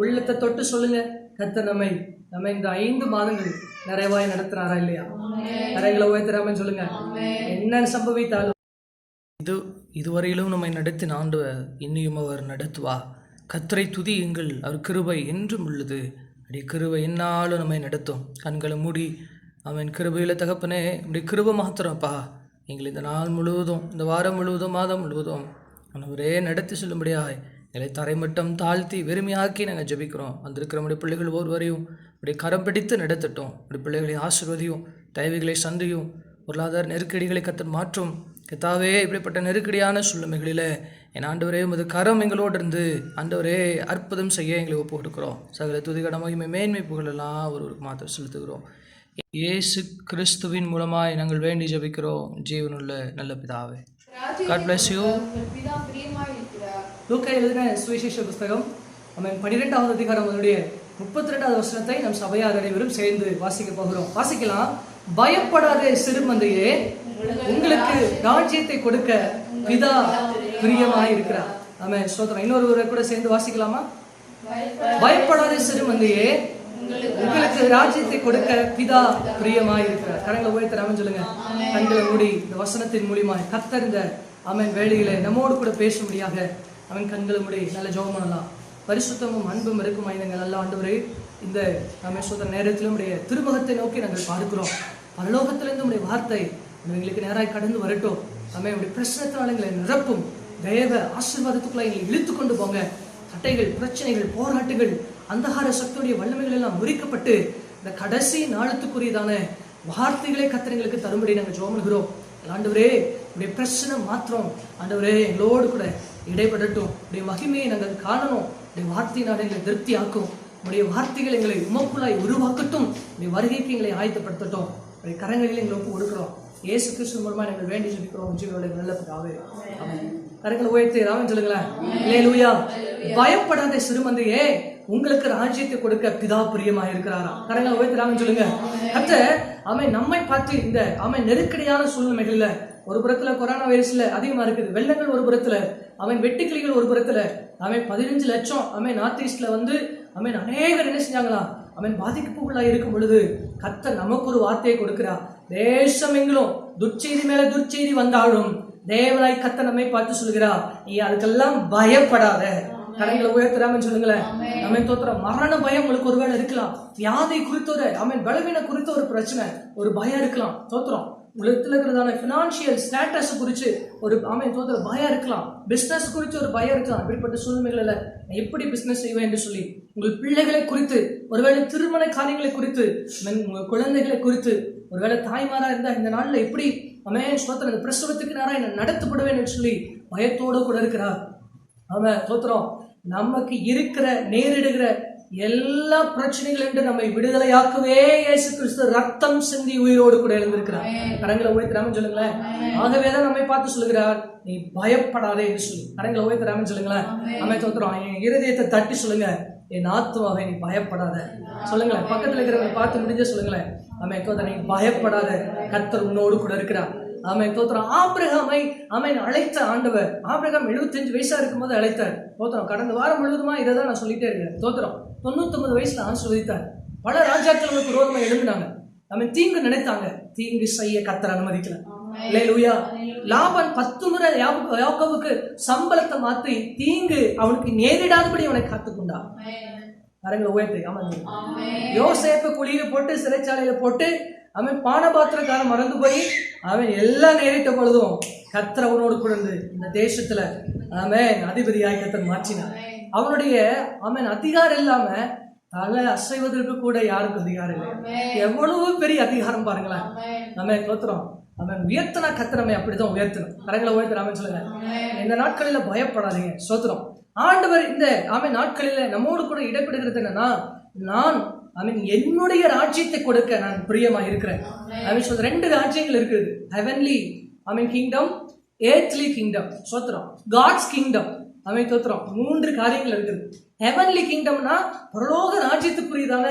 உள்ளத்தை தொட்டு சொல்லுங்க, கர்த்தர் நம்ம இந்த 5 மாதங்கள் நிறைவாய் நடத்துறாரா இல்லையா? கரைகளை உயர்த்துறாமன்னு சொல்லுங்க. என்ன சம்பவித்தாலும் இதுவரையிலும் நம்மை நடத்தின ஆண்டவர் இன்னியும் அவர் நடத்துவா. கர்த்தரை துதியுங்கள், அவர் கிருபை என்றும் உள்ளது. அப்படி கிருபை என்னாலும் நம்மை நடத்தும். கண்களை மூடி அவன் கிருபையில் தகப்பனே அப்படி கிருபை மாத்திரப்பா எங்களை இந்த நாள் முழுவதும், இந்த வாரம் முழுவதும், மாதம் முழுவதும் ஒரே நடத்தி சொல்லும்படியாய் எங்களை தரைமட்டம் தாழ்த்தி வெறுமையாக்கி நாங்கள் ஜெபிக்கிறோம். வந்திருக்கிற நம்முடைய பிள்ளைகள் ஒவ்வொருவரையும் அப்படி கரம் பிடித்து நடத்தட்டும். அப்படி பிள்ளைகளை ஆசீர்வதியும், தேவைகளை சந்தியும், பொருளாதார நெருக்கடிகளை கர்த்தர் மாற்றும். கர்த்தாவே இப்படிப்பட்ட நெருக்கடியான சூழ்நிலைகளில் என் ஆண்டவரே உமது கரம் எங்களோடு இருந்து ஆண்டவரே அற்புதம் செய்ய எங்களை ஒப்பு கொடுக்குறோம். சகல துதிகன மகிமை மேன்மை புகழெல்லாம் ஒருவருக்கு மாத்திரம் செலுத்துகிறோம். இயேசு கிறிஸ்துவின் மூலமாய் நாங்கள் வேண்டி ஜெபிக்கிறோம் ஜீவனுள்ள நல்ல பிதாவே. God bless you. லூக்கா எழுதின சுவிசேஷ புஸ்தகம் 12வது அதிகாரம் அதனுடைய 32வது வசனத்தை நம் சபையார் அனைவரும் சேர்ந்து வாசிக்க போகிறோம். வாசிக்கலாம். பயப்படாதே சிறுமந்தையே, உங்களுக்கு ராஜ்யத்தை கொடுக்க பிதா பிரியமாய் இருக்கிறார். ஆமென், ஸ்தோத்திரம். இன்னொரு கூட சேர்ந்து வாசிக்கலாமா? பயப்படாதே சிறுமந்தையே, உங்களுக்கு ராஜ்யத்தை கொடுக்க பிதா பிரியமாய் இருக்கிறார். கரங்களை உயர்த்தராமன் சொல்லுங்க. கண்களை மூடி இந்த வசனத்தின் மூலியமாய் கர்த்தர் இந்த ஆமென் வேளையில நம்மோடு கூட பேசும்படியாக அவன் கண்களை மூடி நல்ல ஜெபம் பண்ணலாம். பரிசுத்தமும் அன்பும் இருக்குமா இந்த நல்ல ஆண்டவரே, இந்த ஆமென் ஸ்தோத்திர நேரத்திலும் உடைய திருமுகத்தை நோக்கி நாங்கள் பார்க்கிறோம். பரலோகத்திலிருந்து உடைய வார்த்தை எங்களுக்கு நேராய் கடந்து வரட்டும். ஆமென், உடைய பிரச்சனத்தினால எங்களை நிரப்பும். தேவ ஆசீர்வாதத்துக்குள்ள எங்களை இழுத்து கொண்டு போங்க. தட்டைகள், பிரச்சனைகள், போராட்டங்கள், அந்தகார சக்தியுடைய வல்லமைகள் எல்லாம் முறிக்கப்பட்டு இந்த கடைசி நாளுக்குரியதான வார்த்தைகளை கர்த்தர் எங்களுக்கு தரும்படி நாங்கள் ஜெபம் பண்ணுகிறோம். ஆண்டவரே, உடைய பிரச்சனை மாத்திரம் ஆண்டவரே எங்களோடு கூட இடைப்படட்டும். உடைய மகிமையை நாங்கள் காணணும். உடைய வார்த்தையினால் எங்களை திருப்தி ஆக்கும். உடைய வார்த்தைகள் எங்களை உமக்குள்ளாய் உருவாக்கட்டும். உடைய வருகைக்கு எங்களை ஆயத்தப்படுத்தட்டும். உடைய கரங்களில் எங்களை ஒப்பு கொடுக்கிறோம். இயேசு கிறிஸ்து மூலமா நாங்கள் வேண்டி ஜெபிக்கிறோம். ஜீவனுடைய நல்ல பிதாவே, ஆமென். கரங்களை உயர்த்தி ராமன் சொல்லுங்களேன். அல்லேலூயா. பயப்படாத சிறுமந்தையே, உங்களுக்கு ராஜ்யத்தை கொடுக்க பிதா பிரியமாக இருக்கிறாரா? கரங்களை உயர்த்தி ராமன் சொல்லுங்க. கர்த்தர் ஆமென் நம்மை பார்த்து இந்த ஆமென் நெருக்கடியான சூழ்நிலைகள்ல, ஒரு புறத்துல கொரோனா வைரஸ்ல அதிகமா இருக்குது, வெள்ளங்கள் ஒரு புறத்துல, அவன் வெட்டுக்கிளிகள் ஒரு புறத்துல, அவன் 15 லட்சம் அவன் நார்த் ஈஸ்ட்ல வந்து அவன் அநேகர் என்ன செஞ்சாங்களா அவன் பாதிப்புக்குள்ளா இருக்கும் பொழுது கர்த்தர் நமக்கு ஒரு வார்த்தையை கொடுக்கிறார். தேசம் எங்களும் துர்ச்செய்தி மேல துர்ச்செய்தி வந்தாலும் தேவனாய் கர்த்தர் நம்மை பார்த்து சொல்கிறார், நீ அதுக்கெல்லாம் பயப்படாத. கரங்களை உயர்த்துறாமன்னு சொல்லுங்களேன். நம்ம தோத்துற மரண பயம் உங்களுக்கு ஒருவேளை இருக்கலாம். வியாதி குறித்த ஒரு பலவீன குறித்த ஒரு பிரச்சனை, ஒரு பயம் இருக்கலாம். தோத்துறோம் உலகத்தில் இருக்கிறதான பினான்சியல் ஸ்டேட்டஸ் குறித்து ஒரு தோத்துற பயம் இருக்கலாம். பிசினஸ் குறித்து ஒரு பயம் இருக்கலாம். அப்படிப்பட்ட சூழ்நிலைகள்ல எப்படி பிசினஸ் செய்வேன் என்று சொல்லி, உங்கள் பிள்ளைகளை குறித்து, ஒருவேளை திருமண காரியங்களை குறித்து, உங்கள் குழந்தைகளை குறித்து, ஒருவேளை தாய்மாரா இருந்தா இந்த நாள்ல எப்படி ஸ்தோத்திரம் இந்த பிரசவத்துக்கு நேரம் என்ன நடத்தப்படுவேன் என்று சொல்லி பயத்தோடு கூட இருக்கிறார். அவன் தோத்திரம் நமக்கு இருக்கிற நேரிடுகிற எல்லா பிரச்சனைகள் என்று நம்மை விடுதலையாக்கவே இயேசு கிறிஸ்து ரத்தம் சிந்தி உயிரோடு கூட எழுந்திருக்கிறார். கரங்களை உயர்த்திராமன் சொல்லுங்களேன். ஆகவேதான் நம்மை பார்த்து சொல்லுகிறார், நீ பயப்படாதே என்று சொல்லி. கரங்களை உயர்த்திராமன் சொல்லுங்களேன். அமை தோத்திரம் என் இருதயத்தை தட்டி சொல்லுங்க, என் ஆத்துமாவை நீ பயப்படாத சொல்லுங்களேன். பக்கத்துல இருக்கிறவங்க பார்த்து முடிஞ்ச சொல்லுங்களேன். அமை தோத்திரம் நீ பயப்படாத, கர்த்தர் உன்னோடு கூட இருக்கிறார். ஆமென் தோத்திரம். ஆபிரகாமை அழைத்த ஆண்டவர், ஆபிரகாம் 75 வயசா இருக்கும்போது அழைத்தார். தோத்திரம் கடந்த வாரம் முழுவதுமா இதை தான் நான் சொல்லிட்டே இருக்கேன். தோத்திரம் 99 வயசுல ஆசீர்வதித்தார். பல ராஜாக்களுக்கு விரோதமா எழுதினாங்க. தீங்கு நினைத்தாங்க, தீங்கு செய்ய கர்த்தர் அனுமதிக்கல. அல்லேலூயா. லாபான் 10 முறை யாக்கோபுக்கு சம்பளத்தை மாத்தி தீங்கு அவனுக்கு நேரிடாதபடி அவனை காத்துக்கொண்டான். கரங்களை உயர்த்தி. ஆமாம். யோசேப்பை குழியில போட்டு சிறைச்சாலையில போட்டு அவன் பானபாத்திரக்காரன் மறந்து போய் அவன் எல்லாம் நேரிட்ட பொழுதும் கர்த்தர் அவனோடு கூட இருந்து இந்த தேசத்துல அவன் அதிபதியாய் கர்த்தர் மாற்றினான். அவனுடைய அதிகாரம் இல்லாம தலை அசைவதற்கு கூட யாருக்கும் அதிகாரம் இல்லை. எவ்வளவு பெரிய அதிகாரம் பாருங்களேன். நம்ம தோத்துறோம். அவன் உயர்த்தனா கர்த்தர் அப்படிதான் உயர்த்தணும். கரங்களை உயர்த்தராமன்னு சொல்லுங்க. இந்த நாட்களில பயப்படாதீங்க. சோத்திரம் ஆண்டவர் இந்த நாட்களில நம்மோடு கூட இடப்படுகிறது என்னன்னா, நான் என்னுடைய ராஜ்யத்தை கொடுக்க நான் பிரியமா இருக்கிறேன். 2 ராஜ்யங்கள் இருக்குது. Heavenly kingdom, earthly kingdom. சோத்திரம் காட்ஸ் கிங்டம். தோத்திரம் 3 காரியங்கள் இருக்குது. ஹெவன்லி கிங்டம்னா பரலோக ராஜ்யத்துக்குரியதான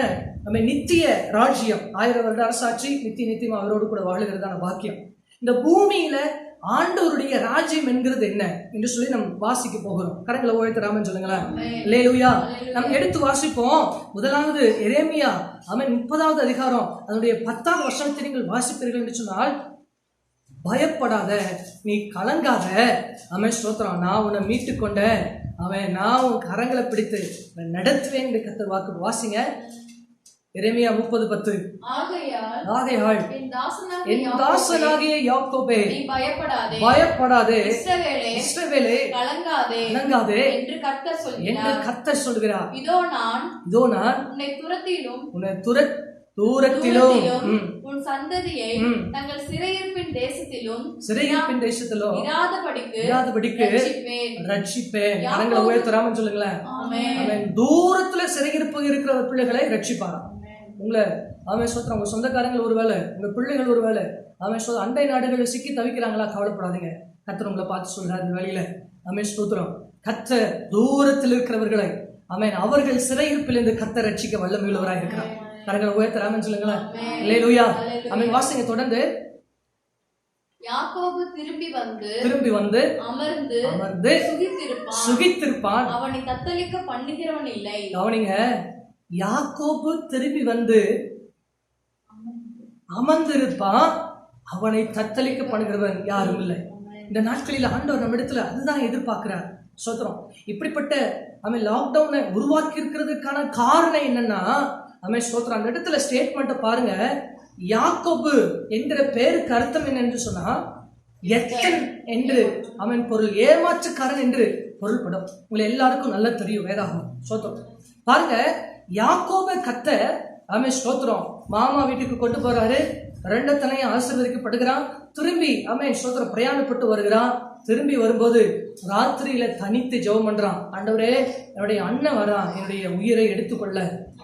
நித்திய ராஜ்யம், 1000 வருட அரசாட்சி, நித்தியமா அவரோடு கூட வாழுகிறதான பாக்கியம். இந்த பூமியில ஆண்டவருடைய ராஜ்யம் என்கிறது என்ன என்று சொல்லி நம்ம வாசிக்க போகிறோம். கரங்களை உயர்த்தராமன் சொல்லுங்களேன். அல்லேலூயா. நம்ம எடுத்து வாசிப்போம். முதலாவது எரேமியா 30வது அதிகாரம் அதனுடைய 10வது வசனத்தை நீங்கள் வாசிப்பீர்கள் என்று சொன்னால், பயப்படாத, நீ கலங்காத, ஸ்தோத்திரம், நான் உன்னை மீட்டு கொண்டேன், நான் உன் கரங்களை பிடித்து நடத்துவேன் என்று கர்த்தர் வாக்கு. வாசிங்க எரேமியா 30:10. ஆகையால் என் தாசனாகிய யாக்கோபே, பயப்படாதே, இஸ்ரவேலே கலங்காதே என்று கர்த்தர் சொல்கிறார். இதோ நான் உன்னை தூரத்திலும் உன் சந்ததியை தங்கள் சிறையிருப்பின் தேசத்திலும் இராதபடிக்கு ரட்சிப்பேன். கரங்களை உயர்த்தராமன்னு சொல்லுங்களேன். தூரத்துல சிறையிருப்பு இருக்கிற பிள்ளைகளை ரட்சிப்பாராம். உங்களை சோத்திரம் உங்க சொந்தக்காரங்கள் ஒருவேளை, உங்க பிள்ளைகள் ஒருவேளை அண்டை நாடுகளில் சிக்கி தவிக்கிறாங்களா, கவலைப்படாதீங்க. கர்த்தர் உங்களை பார்த்து சொல்றாரு இந்த வேளையில. ஸ்தோத்திரம். கர்த்தர் தூரத்தில் இருக்கிறவர்களை ஆமென். அவர்கள் சிறையிருப்பிலிருந்து கர்த்தர் ரட்சிக்க வல்லமையுள்ளவராக இருக்கிறார். கரங்களை உயர்த்தலாம்னு சொல்லுங்களேன். அல்லேலூயா. ஆமென். வாசிங்க தொடர்ந்து. யாக்கோபு திரும்பி வந்து அமர்ந்து சுகித்திருப்பான். அவனை தத்தளிக்க பண்ணுகிறவன் இல்லை. கவனிங்க, யாக்கோபு திரும்பி வந்து அமர்ந்திருப்பான், அவனை தத்தளிக்க பண்ணுகிறவன் யாரும் இல்லை. இந்த நாட்களில் ஆண்டவர் நம்ம இடத்துல அதுதான் எதிர்பார்க்கிறார். சோத்திரம். இப்படிப்பட்ட அவன் லாக்டவுனை உருவாக்கி இருக்கிறதுக்கான காரணம் என்னன்னா, அவன் சோத்திரம் அந்த இடத்துல ஸ்டேட்மெண்ட்டை பாருங்க. யாக்கோபு என்கிற பேருக்கு அர்த்தம் என்ன என்று சொன்னா, எத்தன் என்று அவன் பொருள், ஏமாற்றுக்காரன் என்று பொருள்படும். உங்களை எல்லாருக்கும் நல்லா தெரியும் வேதாகம். சோத்திரம். பாருங்க, யாக்கோபை கர்த்தர் அவன் ஸ்தோத்திரம் மாமா வீட்டுக்கு கொண்டு போறாரு, ரெண்டத்தனையும் ஆசீர்வதிக்கப்படுகிறான். திரும்பி அவன் ஸ்தோத்திரம் பிரயாணப்பட்டு வருகிறான். திரும்பி வரும்போது ராத்திரியில தனித்து ஜெபம் பண்றான். ஆண்டவரே, என்னுடைய அண்ணன் வரான், என்னுடைய உயிரை எடுத்துக்கொள்ள.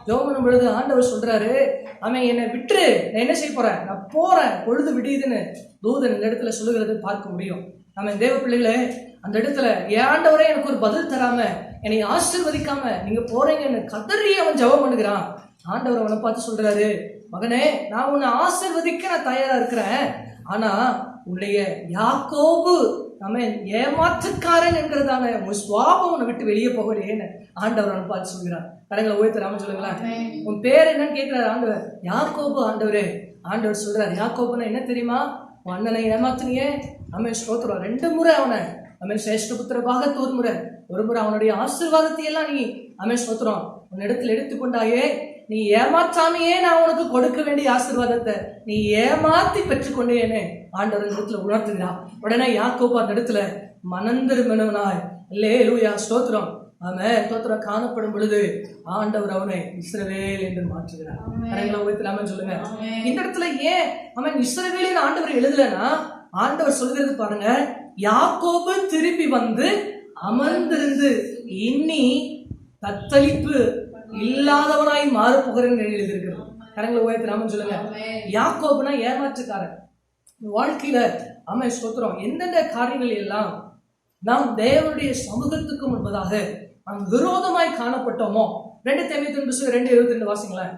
ஜெபம் பண்ணும் பொழுது ஆண்டவர் சொல்றாரு, அவன் என்னை விட்டுரு, நான் என்ன செய்ய போறேன், நான் போறேன், பொழுது விடியுதுன்னு தூதன் இந்த இடத்துல சொல்லுகிறது பார்க்க முடியும். அவன் தேவ பிள்ளைகளே, அந்த இடத்துல என் ஆண்டவரே எனக்கு ஒரு பதில் தராம, என்னை ஆசீர்வதிக்காம நீங்க போறீங்கன்னு கதறி அவன் ஜெபம் பண்ணுகிறான். ஆண்டவர் அவனை பார்த்து சொல்றாரு, மகனே, நான் உன்னை ஆசீர்வதிக்க நான் தயாரா இருக்கிறேன், ஆனா உன்னுடைய யாக்கோபு அவன் ஏமாற்றுக்காரன் என்கிறதான உன் சுவாபம் உன்னை விட்டு வெளியே போகலையேன்னு ஆண்டவர் அவனை பார்த்து சொல்கிறார். கரங்களை உயர்த்தலாம சொல்லுங்களேன். உன் பேர் என்னன்னு கேட்கிறார் ஆண்டவர். யாக்கோபு ஆண்டவரே. ஆண்டவர் சொல்றார், யாக்கோபுன்னா என்ன தெரியுமா, உன் அண்ணனை ஏமாத்தினியே. அவன் ஸ்தோத்திரம் 2 முறை அவனை அவன் சேஷ்ட புத்திர பாகத்து ஒரு முறை அவனுடைய ஆசீர்வாதத்தை எல்லாம் நீ அவன் ஸ்தோத்திரம் உன்னிடத்தில் எடுத்துக்கொண்டாயே, நீ ஏமாற்றாமையே நான் உனக்கு கொடுக்க வேண்டிய ஆசீர்வாதத்தை நீ ஏமாத்தி பெற்றுக்கொண்டேன்னு ஆண்டவர் இந்த இடத்துல உணர்த்துகிறான். உடனே யாக்கோபு அந்த இடத்துல மனந்திருமனவனாய் அல்லேலூயா ஸ்தோத்திரம் அவன் ஸ்தோத்திரம் காணப்படும் பொழுது ஆண்டவர் அவனை இஸ்ரவேல் என்று மாற்றுகிறார். கரங்களை உயர்த்தலாம சொல்லுங்க. இந்த இடத்துல ஏன் அவன் இஸ்ரவேலின் ஆண்டவர் எழுதலைன்னா, ஆண்டவர் சொல்கிறது பாருங்க, யாக்கோபு திரும்பி வந்து அமர்ந்திருந்து இனி தத்தளிப்பு இல்லாதவனாய் மாறு போகிறேன்னு எழுதியிருக்கிறது. கரங்களை உயர்த்தலாம சொல்லுங்க. யாக்கோபுனா ஏமாற்றுக்காரன். வாழ்க்கையில அவன் ஸ்தோத்திரம் எந்தெந்த காரியங்கள் எல்லாம் நாம் தேவனுடைய சமூகத்துக்கு முன்பதாக நாம் விரோதமாய் காணப்பட்டோமோ, 2 தீமோத்தேயு புத்தகம் 2:22 வாசிங்களேன்.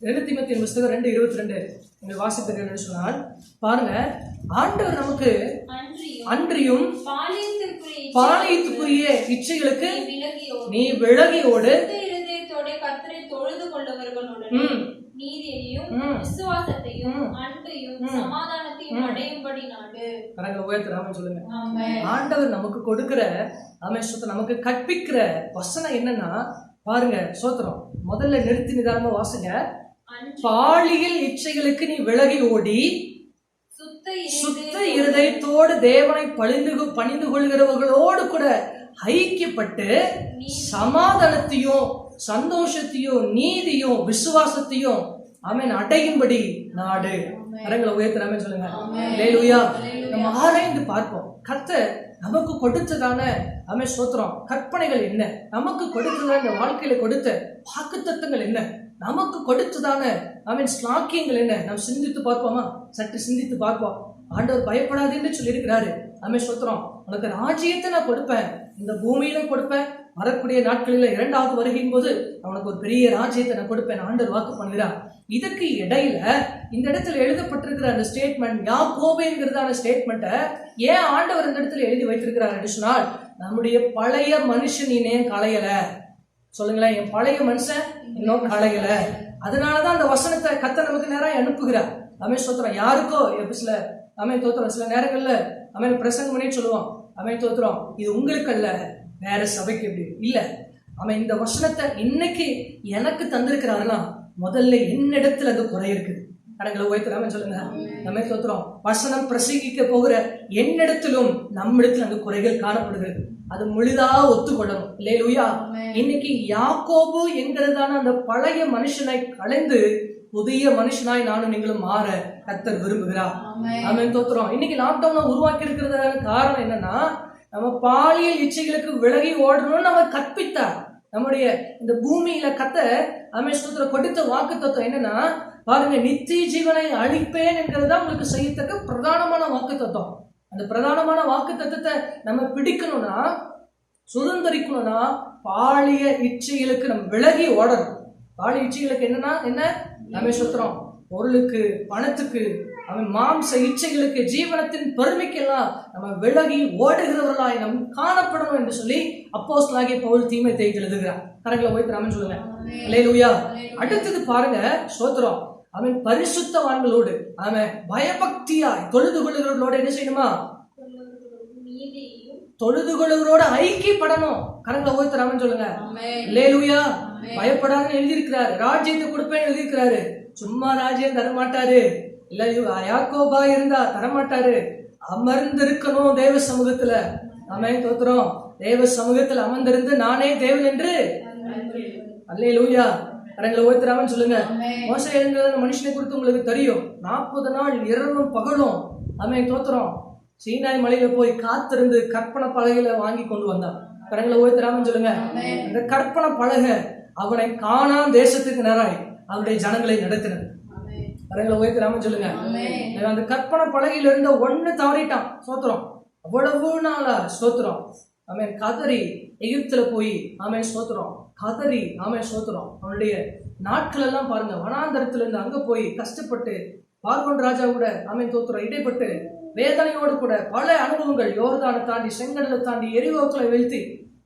2 தீமோத்தேயு புத்தகம் 2:22 நீங்கள் வாசிப்பீர்கள் சொன்னால் பாருங்க, ஆண்டவர் நமக்கு அன்றியும் பாளையத்துக்குரிய இச்சைகளுக்கு நீ விலகியோடு கர்த்தரை தொழுது கொண்டவர்களுடன் நீதியையும் விசுவாசத்தையும் அன்பையும் சமாதானத்தையும் அடையும்படி நாடு. கரங்களை உயர்த்தலாம சொல்லுங்க. ஆண்டவர் நமக்கு கொடுக்கிற அவன் நமக்கு கற்பிக்கிற வசனம் என்னன்னா பாருங்க, சோத்திரம் முதல்ல நிறுத்தி நிதானமா வாசுங்க. பாலியல் இச்சைகளுக்கு நீ விலகி ஓடி சுத்த இருதயத்தோடு தேவனை பணிந்து கொள்கிறவர்களோடு கூட ஐக்கியப்பட்டு சமாதானத்தையும் சந்தோஷத்தையும் நீதியும் விசுவாசத்தையும் அவன் அடையும்படி நாடு. கரங்களை உயர்த்தலாமே சொல்லுங்க. அல்லேலூயா. நம்ம ஆராய்ந்து பார்ப்போம், கர்த்தர் நமக்கு கொடுத்ததான அவன் ஸ்தோத்திரம் கற்பனைகள் என்ன, நமக்கு கொடுத்ததான இந்த வாழ்க்கையில கொடுத்த வாக்குத்தத்தங்கள் என்ன, நமக்கு கொடுத்ததான அவன் ஸ்லாக்கியங்கள் என்ன, நாம் சிந்தித்து பார்ப்போமா? சற்று சிந்தித்து பார்ப்போம். ஆண்டவர் பயப்படாதுன்னு சொல்லியிருக்கிறாரு. அவன் ஸ்தோத்திரம் உனக்கு ராஜ்யத்தை நான் கொடுப்பேன், இந்த பூமியில கொடுப்பேன், வரக்கூடிய நாட்களில் 2வது வருகையின் போது அவனுக்கு ஒரு பெரிய ராஜ்யத்தை நான் கொடுப்பேன் ஆண்டவர் வாக்கு பண்ணுகிறார். இதுக்கு இடையில இந்த இடத்துல எழுதப்பட்டிருக்கிற அந்த ஸ்டேட்மெண்ட், யாக்கோபுங்கிறதான ஸ்டேட்மெண்ட்டை ஏன் ஆண்டவர் இந்த இடத்துல எழுதி வைத்திருக்கிறார் என்று சொன்னால், நம்முடைய பழைய மனுஷன் இன்னும் களையல. சொல்லுங்களேன், என் பழைய மனுஷன் இன்னும் களையல. அதனாலதான் அந்த வசனத்தை கர்த்தர் நமக்கு நேரம் அனுப்புகிறார். அமே ஸ்தோத்திரம் யாருக்கோ சில அமே தோத்திரம் சில நேரங்கள்ல அவன் பிரசங்கம் பண்ணி சொல்லுவான், அவன் தோத்திரம் இது உங்களுக்கு அல்ல, வேற சபைக்கு எப்படி இல்ல, அவன் இந்த வசனத்தை இன்னைக்கு எனக்கு தந்திருக்கிறாருன்னா முதல்ல என்னிடத்துல அது குறை இருக்குது. கடங்களை உயர்த்தலாம சொல்லுங்க. நம்ம தோத்திரம் வசனம் பிரசங்கிக்க போகிற என்னிடத்திலும் நம்மிடத்துல அந்த குறைகள் காணப்படுகிறது. அது முழுதா ஒத்துக்கொள்ளணும். இல்லையா? இன்னைக்கு யாக்கோபு என்கிறதான அந்த பழைய மனுஷனை கலைந்து புதிய மனுஷனாய் நானும் நீங்களும் மாற கர்த்தர் விரும்புகிறார். ஆமென் தோத்திரம். இன்னைக்கு லாக்டவுனை உருவாக்கி இருக்கிறதான காரணம் என்னன்னா, நம்ம பாலியல் இச்சைகளுக்கு விலகி ஓடணும்னு நம்ம கற்பித்தார். நம்முடைய இந்த பூமியில கர்த்தர் ஆமென் ஸ்தோத்திரம் கொடுத்த வாக்கு தத்துவம் என்னன்னா, பாருங்க, நித்திய ஜீவனை அழிப்பேன் என்கிறதா உங்களுக்கு செய்யத்தக்க பிரதானமான வாக்கு தத்துவம். அந்த பிரதானமான வாக்கு தத்துவத்தை நம்ம பிடிக்கணும்னா சுதந்திரிக்கணும்னா பாலிய இச்சைகளுக்கு நம்ம விலகி ஓடணும். பாலிய இச்சைகளுக்கு என்னன்னா என்ன? நம்ம சுத்துறோம் பொருளுக்கு, பணத்துக்கு, அவன் மாம்ச இச்சைகளுக்கு, ஜீவனத்தின் பெருமைக்கெல்லாம் நம்ம விலகி ஓடுகிறவர்களாய் நம் காணப்படணும் என்று சொல்லி அப்போஸ்தலனாகிய பவுல் தீமோத்தேயுக்கு எழுதுகிறார். கரங்களை போய் ராமன் சொல்லுங்க. அல்லேலூயா. அடுத்தது பாருங்க, ஸ்தோத்திரம். அவன் பரிசுத்தவான்களோடு அவன் பயபக்தியாய் தொழுது கொள்ளுகிறவர்களோடு என்ன செய்யணுமா? தொழுது கொள்ளுகிறோட ஐக்கியப்படணும். கரங்களை போய் ராமன் சொல்லுங்க. அல்லேலூயா. பயப்படாதுன்னு எழுதியிருக்கிறாரு. ராஜ்யத்தை கொடுப்பேன்னு எழுதியிருக்கிறாரு. சும்மா ராஜ்யம் தரமாட்டாரு. இல்ல யாக்கோபா இருந்தா தரமாட்டாரு. அமர்ந்து இருக்கணும் தேவ சமூகத்துல. ஆமென், தோத்திரம். தேவ சமூகத்துல அமர்ந்திருந்து நானே தேவன் என்று. அல்லேலூயா. கரங்களை ஓய்த்துறாமன்னு சொல்லுங்க. மோசே எழுந்தது மனுஷனை குறித்து உங்களுக்கு தெரியும். 40 நாள் இரவும் பகலும் ஆமென், தோத்திரம் சீனாய் மலையில போய் காத்திருந்து கற்பனை பலகையில வாங்கி கொண்டு வந்தான். கரங்களை ஓய்த்துறாமன்னு சொல்லுங்க. அந்த கற்பனை பலகை அவனை கானான் தேசத்துக்கு நேராய் அவருடைய ஜனங்களை நடத்தினது. கரங்களை ஓய்த்துறாமன்னு சொல்லுங்க. அந்த கற்பனை பலகையில இருந்த ஒண்ணு தவறிட்டான். ஸ்தோத்திரம். அவ்வளவு நாளா ஸ்தோத்திரம் ஆமென் கதறி எகிப்துல போய் ஆமென் ஸ்தோத்திரம் கதறி ஆமென் ஸ்தோத்திரம் அவனுடைய நாட்கள் எல்லாம் பாருங்க. வனாந்தரத்துல இருந்து அங்க போய் கஷ்டப்பட்டு பார்வோன் ராஜா கூட ஆமென் தோத்திரம் இடைப்பட்டு வேதனையோடு கூட பல அனுபவங்கள், யோர்தானை தாண்டி, செங்கடலை தாண்டி, எரிகோக்களை வீழ்த்தி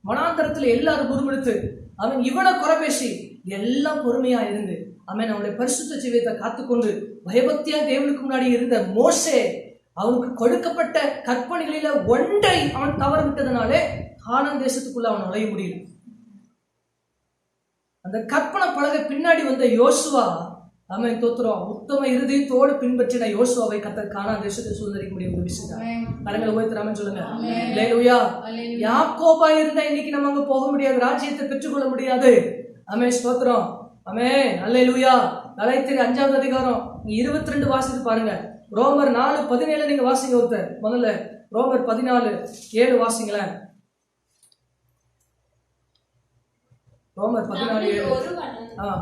வனாந்தரத்துல எல்லாரும் குருமெடுத்து அவன் இவனை குறை பேசி எல்லாம் பொறுமையா இருந்து அவன் அவனுடைய பரிசுத்த ஜீவியத்தை காத்துக்கொண்டு பயபக்தியா தேவனுக்கு முன்னாடி இருந்த மோசே அவனுக்கு கொடுக்கப்பட்ட கற்பனைகளில ஒன்றை அவன் தவற விட்டதுனாலே கானான் தேசத்துக்குள்ள அவன் நுழைய முடியல. அந்த கற்பனை பலகை பின்னாடி வந்த யோசுவா அவன் தோத்துறோம் உத்தம இறுதியத்தோடு பின்பற்றின யோசுவாவை கர்த்தர் கானான் தேசத்தை சுதந்திரிக்க முடியும் உதவி செய்தார். கரங்களை உயர்த்தி சொல்லுங்க. அல்லேலூயா. யாக்கோபா இருந்தா இன்னைக்கு நம்ம அங்க போக முடியாது, ராஜ்யத்தை பெற்றுக்கொள்ள முடியாது. ஆமென் ஸ்தோத்திரம். ஆமென் அல்லேலூயா. கலாத்தியர் 5வது அதிகாரம் 22 வாசித்து பாருங்க. ரோமர் 4:17 நீங்க வாசிங்க. ஒருத்தர் முதல்ல ரோமர் 14:7 வாசிங்களேன். ரோமர் 14:7.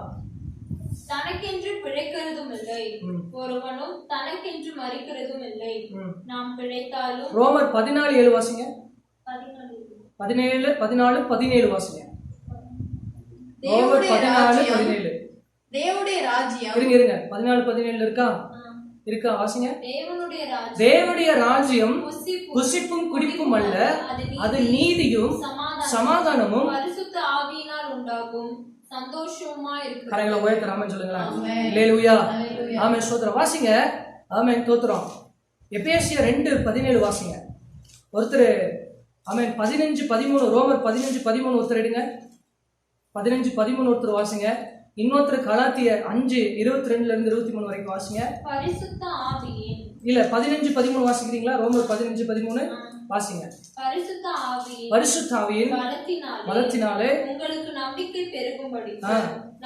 தனக்கென்று பிழைக்கிறதும் இல்லை, ஒருவனும் தனக்கென்று மரிக்கிறதும் இல்லை. நாம் பிழைத்தாலும். ரோமர் 14:7 வாசிங்க. 14:17 வாசிங்க. ரோமர் 14:17. தேவனுடைய ராஜ்யம். இருங்க 14:17 இருக்கா வாசிங்க. தேவனுடைய ராஜ்யம் புசிப்பும் குடிப்பும் அல்ல, அது நீதியும் சமாதானமும் பரிசுத்த ஆவியினால் உண்டாகும் சந்தோஷமா இருக்கு. கரங்களை உயர்த்தி ராமன் சொல்லுங்களேன். அல்லேலூயா. ஆமென் ஸ்தோத்திரம். வாசிங்க. ஆமென் தோத்திரம். எபேசியர் 2:17 வாசிங்க. ஒருத்தர் ஆமென் 15:13. ரோமர் 15:13 ஒருத்தர் எடுங்க. 15:13 ஒருத்தர் வாசிங்க. இன்னொருத்தர் கலாத்தியர் 5:22 23 வரைக்கும் வாசிங்க. பரிசுத்த ஆவியின் இல்ல 15:13 வாசிக்கிறீங்களா? ரோமர் 15:13 வாசிங்க. பரிசுத்த ஆவியின் பலத்தினாலே உங்களுக்கு நம்பிக்கை பெருகும்படி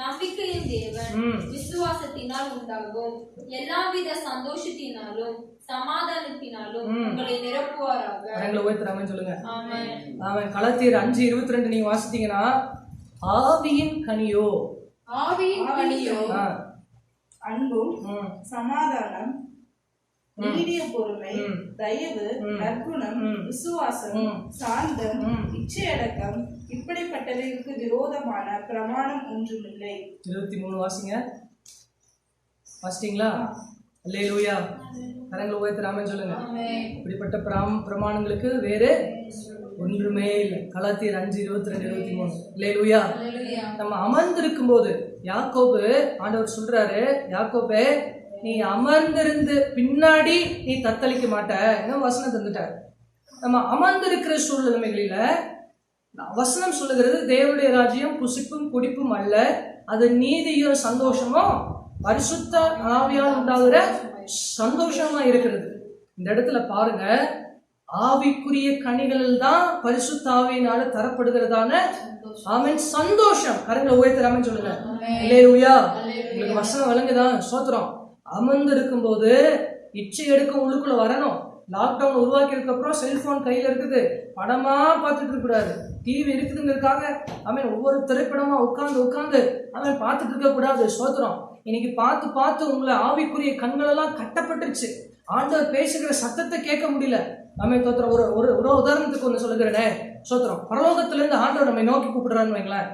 நம்பிக்கையின் தேவன் விசுவாசத்தினால் உண்டாகும் எல்லாவித சந்தோஷத்தினாலும் சமாதானத்தினாலும் உங்களை நிரப்புவாராக. கரங்களை உயர்த்தி ராமன் சொல்லுங்க. ஆமென். கலாத்தியர் 5:22 நீங்க வாசித்தீங்கன்னா ஆவியின் கனியோ அன்பும் சமாதானம், நீடிய பொறுமை, தயவு, நற்குணம், விசுவாசம், சாந்தம், இச்சையடக்கம், இப்படிப்பட்டவைகளுக்கு விரோதமான பிரமாணம் ஒன்றுமில்லை. 23 வாசிங்க. வாசிட்டீங்களா? அல்லேலூயா. கரங்களை உயர்த்தி ராமன் சொல்லுங்க. இப்படிப்பட்ட பிரமாணங்களுக்கு வேறு ஒன்றுமே இல்லை. கலாத்தியர் 5:22-23. அல்லேலூயா. நம்ம அமர்ந்திருக்கும் போது யாக்கோபு ஆண்டவர் சொல்றாரு, யாக்கோபே நீ அமர்ந்திருந்து பின்னாடி நீ தத்தளிக்க மாட்ட. இன்னும் வசனம் தந்துட்டார். நம்ம அமர்ந்திருக்கிற சூழ்நிலைகளில வசனம் சொல்லுகிறது தேவனுடைய ராஜ்யம் புசிப்பும் குடிப்பும் அல்ல, அது நீதியும் சந்தோஷமும் பரிசுத்த ஆவியால் உண்டாகிற சந்தோஷமா இருக்கிறது. இந்த இடத்துல பாருங்க, ஆவிக்குரிய கனிகளில் தான் பரிசுத்த ஆவியினால தரப்படுகிறதான ஆமென் சந்தோஷம். கரங்களை உயர்த்தராமன்னு சொல்லுங்க. அல்லேலூயா. உங்களுக்கு வசனம் வழங்குதான். ஸ்தோத்திரம். அமர்ந்து இருக்கும் போது இச்சை எடுக்க உள்ளுக்குள்ள வரணும். லாக்டவுன் உருவாக்கி இருக்க அப்புறம் செல்போன் கையில இருக்குது, படமா பார்த்துட்டு இருக்க கூடாது. டிவி இருக்குதுங்கிறதுக்காக அவன் ஒவ்வொரு திரைப்படமா உட்கார்ந்து அவன் பார்த்துட்டு இருக்க கூடாது. ஸ்தோத்திரம். இன்னைக்கு பார்த்து உங்களை ஆவிக்குரிய கண்கள் எல்லாம் கட்டப்பட்டுருச்சு. ஆண்டவர் பேசுகிற சத்தத்தை கேட்க முடியல. நம்ம தோத்திரம் ஒரு ஒரு ஒரு உதாரணத்துக்கு ஒன்று சொல்லுகிறேனே, சோத்திரம் பரலோகத்திலிருந்து ஆண்டவர் நம்மை நோக்கி கூப்பிடுறான்னு வைங்களேன்.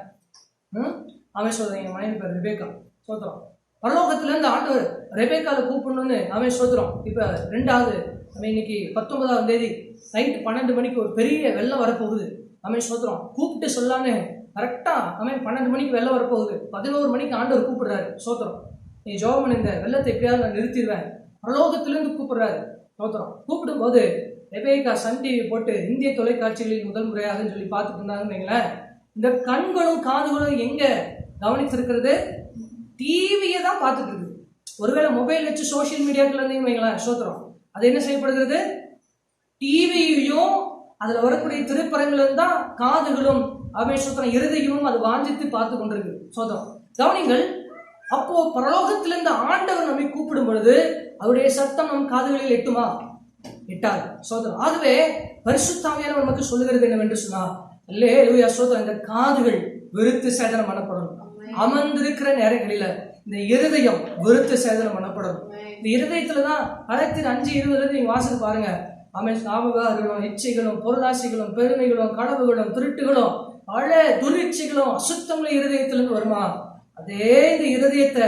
அவன் சொல்றேன், என் மனைவி பேர் ரெபேக்கா, சோத்திரம் பரலோகத்திலிருந்து ஆண்டவர் ரெபேக்காவை கூப்பிடணும்னு அவன் சோத்திரம். இப்ப 2வது இன்னைக்கு 19ஆம் தேதி நைட்டு 12 மணிக்கு ஒரு பெரிய வெள்ளம் வரப்போகுது. அவன் சோத்திரம் கூப்பிட்டு சொல்லான்னு கரெக்டா அவன் 12 மணிக்கு வெள்ளம் வரப்போகுது. 11 மணிக்கு ஆண்டவர் கூப்பிடுறாரு. சோத்திரம் நீ ஜோமன், இந்த வெள்ளத்தை எப்படியாவது நான் நிறுத்திடுவேன். பரலோகத்திலிருந்து கூப்பிடுறாரு. சோத்திரம் கூப்பிடும் போது ரெபேக்கா சன் டிவி போட்டு இந்திய தொலைக்காட்சிகளில் முதல் முறையாகன்னு சொல்லி பார்த்துட்டு இருந்தாங்கன்னு வைங்களேன். இந்த கண்களும் காதுகளும் எங்க கவனித்திருக்கிறது? டிவியை தான் பார்த்துட்டு இருக்குது. ஒருவேளை மொபைல் வச்சு சோசியல் மீடியாக்குள்ள இருந்தீங்கன்னு வைங்களேன், சோத்திரம் அது என்ன செய்யப்படுகிறது? டிவியையும் அதுல வரக்கூடிய திரைப்படங்களும் தான் காதுகளும் அவன் சோத்திரம் இருதயமும் அது வாஞ்சித்து பார்த்து கொண்டிருக்கு. சோத்திரம் கவனிங்கள். அப்போ பரலோகத்திலிருந்து ஆண்டவர் நம்மை கூப்பிடும் பொழுது அவருடைய சத்தம் நம் காதுகளில் எட்டுமா? எட்டாது. சோதரம் ஆகவே பரிசுத்த ஆவியானவர் நமக்கு சொல்லுகிறது என்னவென்று சொன்னா, அல்லேலூயா சோதரம், இந்த காதுகள் வெறுத்து சேதனம் பண்ணப்படும். அமர்ந்திருக்கிற நேரங்களில இந்த இருதயம் வெறுத்து சேதனம் பண்ணப்படும். இந்த இருதயத்துலதான் Galaத்தியர் 5:20 நீங்க வாசித்து பாருங்க. ஞாபகம், இச்சைகளும் பொருளாசைகளும் பெருமைகளும் களவுகளும் திருட்டுகளும் பல துரிச்சைகளும் அசுத்தங்களும் இருதயத்திலிருந்து வருமா? அதே இந்த இருதயத்தை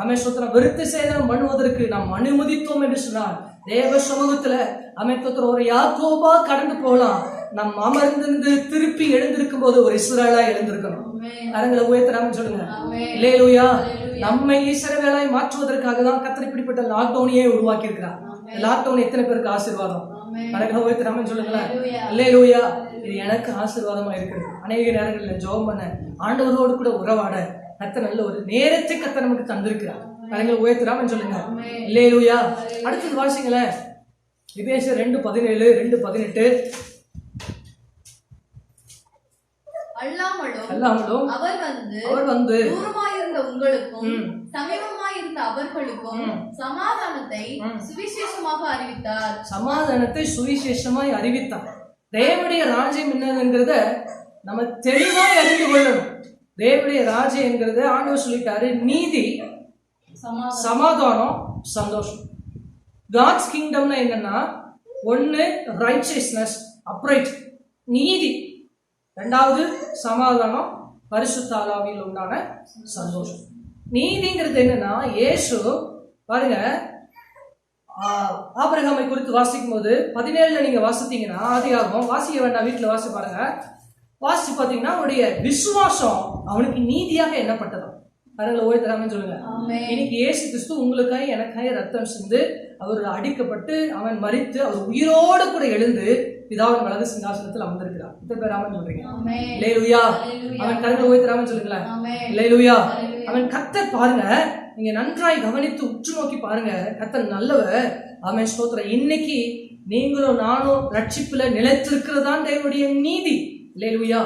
அமைச்சத்திரம் வெறுத்து சேதனம் பண்ணுவதற்கு நாம் அனுமதித்தோம் என்று சொன்னார். தேவ சமூகத்துல அமைச்சத்திரம் ஒரு யாக்கோபா கடந்து போகலாம். நம் அமர்ந்திருந்து திருப்பி எழுந்திருக்கும் போது ஒரு இஸ்ரவேலா எழுந்திருக்கணும். கரங்களை உயர்த்தறாம சொல்லுங்க அல்லேலூயா. நம்மை இஸ்ரவேலாய் மாற்றுவதற்காக தான் கர்த்தர் இப்படிப்பட்ட லாக்டவுனையே உருவாக்கி இருக்கிறார். லாக்டவுன் எத்தனை பேருக்கு ஆசீர்வாதம்? கரங்களை உயர்த்தறாம சொல்லுங்களேன் அல்லேலூயா. இது எனக்கு ஆசீர்வாதமா இருக்கிறது. அநேக நேரங்களில் ஜெபம் பண்ண, ஆண்டவரோடு கூட உறவாட கர்த்தர் நல்ல ஒரு நேரத்தை கர்த்தர் நமக்கு தந்திருக்கிறார். கரங்களை உயர்த்தறாம சொல்லுங்க அல்லேலூயா. அடுத்தது வாசிங்களேன், எபேசியர் 2:17 2:18. அல்லாமலும் அவர் வந்து தூரமாயிருந்த உங்களுக்கும் சமீபமாயிருந்த அவர்களுக்கும் சமாதானத்தை சுவிசேஷமாக அறிவித்தார். சமாதானத்தை சுவிசேஷமாய் அறிவித்தார். தேவனுடைய ராஜ்யம் என்னதுங்கிறத நம்ம தெளிவாய் அறிந்து கொள்ளணும். தேவனுடைய ராஜ்யம் என்கிறத ஆண்டவர் சொல்லிட்டாரு, நீதி, சமாதானம், சந்தோஷம். காட்ஸ் கிங்டம்னா என்னன்னா, ஒன்னு ரைச்சியஸ்னஸ், அப்ரைட், நீதி. 2வது சமாதானம், பரிசுத்த ஆவியில் உண்டான சந்தோஷம். நீதிங்கிறது என்னன்னா, இயேசு பாருங்க, ஆபிரகாமை குறித்து வாசிக்கும் போது 17 நீங்க வாசித்தீங்கன்னா, ஆதியாகமம் வாசிக்க வேண்டாம், வீட்டுல வாசி பாருங்க. வாசிச்சு பாத்தீங்கன்னா அவருடைய விசுவாசம் அவனுக்கு நீதியாக எண்ணப்பட்டதாம். கரங்களை உயர்த்தறாங்கன்னு சொல்லுங்க. இன்னைக்கு இயேசு கிறிஸ்து உங்களுக்காக எனக்காக ரத்தம் சிந்து அவர் அடிக்கப்பட்டு அவன் மரித்து அவர் உயிரோடு கூட எழுந்து பிதாவின் வலது சிங்காசனத்தில் அமர்ந்திருக்கிறார். இத்தனை பேர் ஆமென் சொல்றீங்க அல்லேலூயா. அவன் கரங்களை உயர்த்தறாங்கன்னு சொல்லுங்களேன் அல்லேலூயா. அவன் கர்த்தர் பாருங்க, நீங்க நன்றாய் கவனித்து உற்று நோக்கி பாருங்க, கர்த்தர் நல்லவர். அவன் ஸ்தோத்திரம். இன்னைக்கு நீங்களும் நானும் ரட்சிப்புல நிலைத்திருக்கிறதான் தேவனுடைய நீதி. அல்லேலூயா.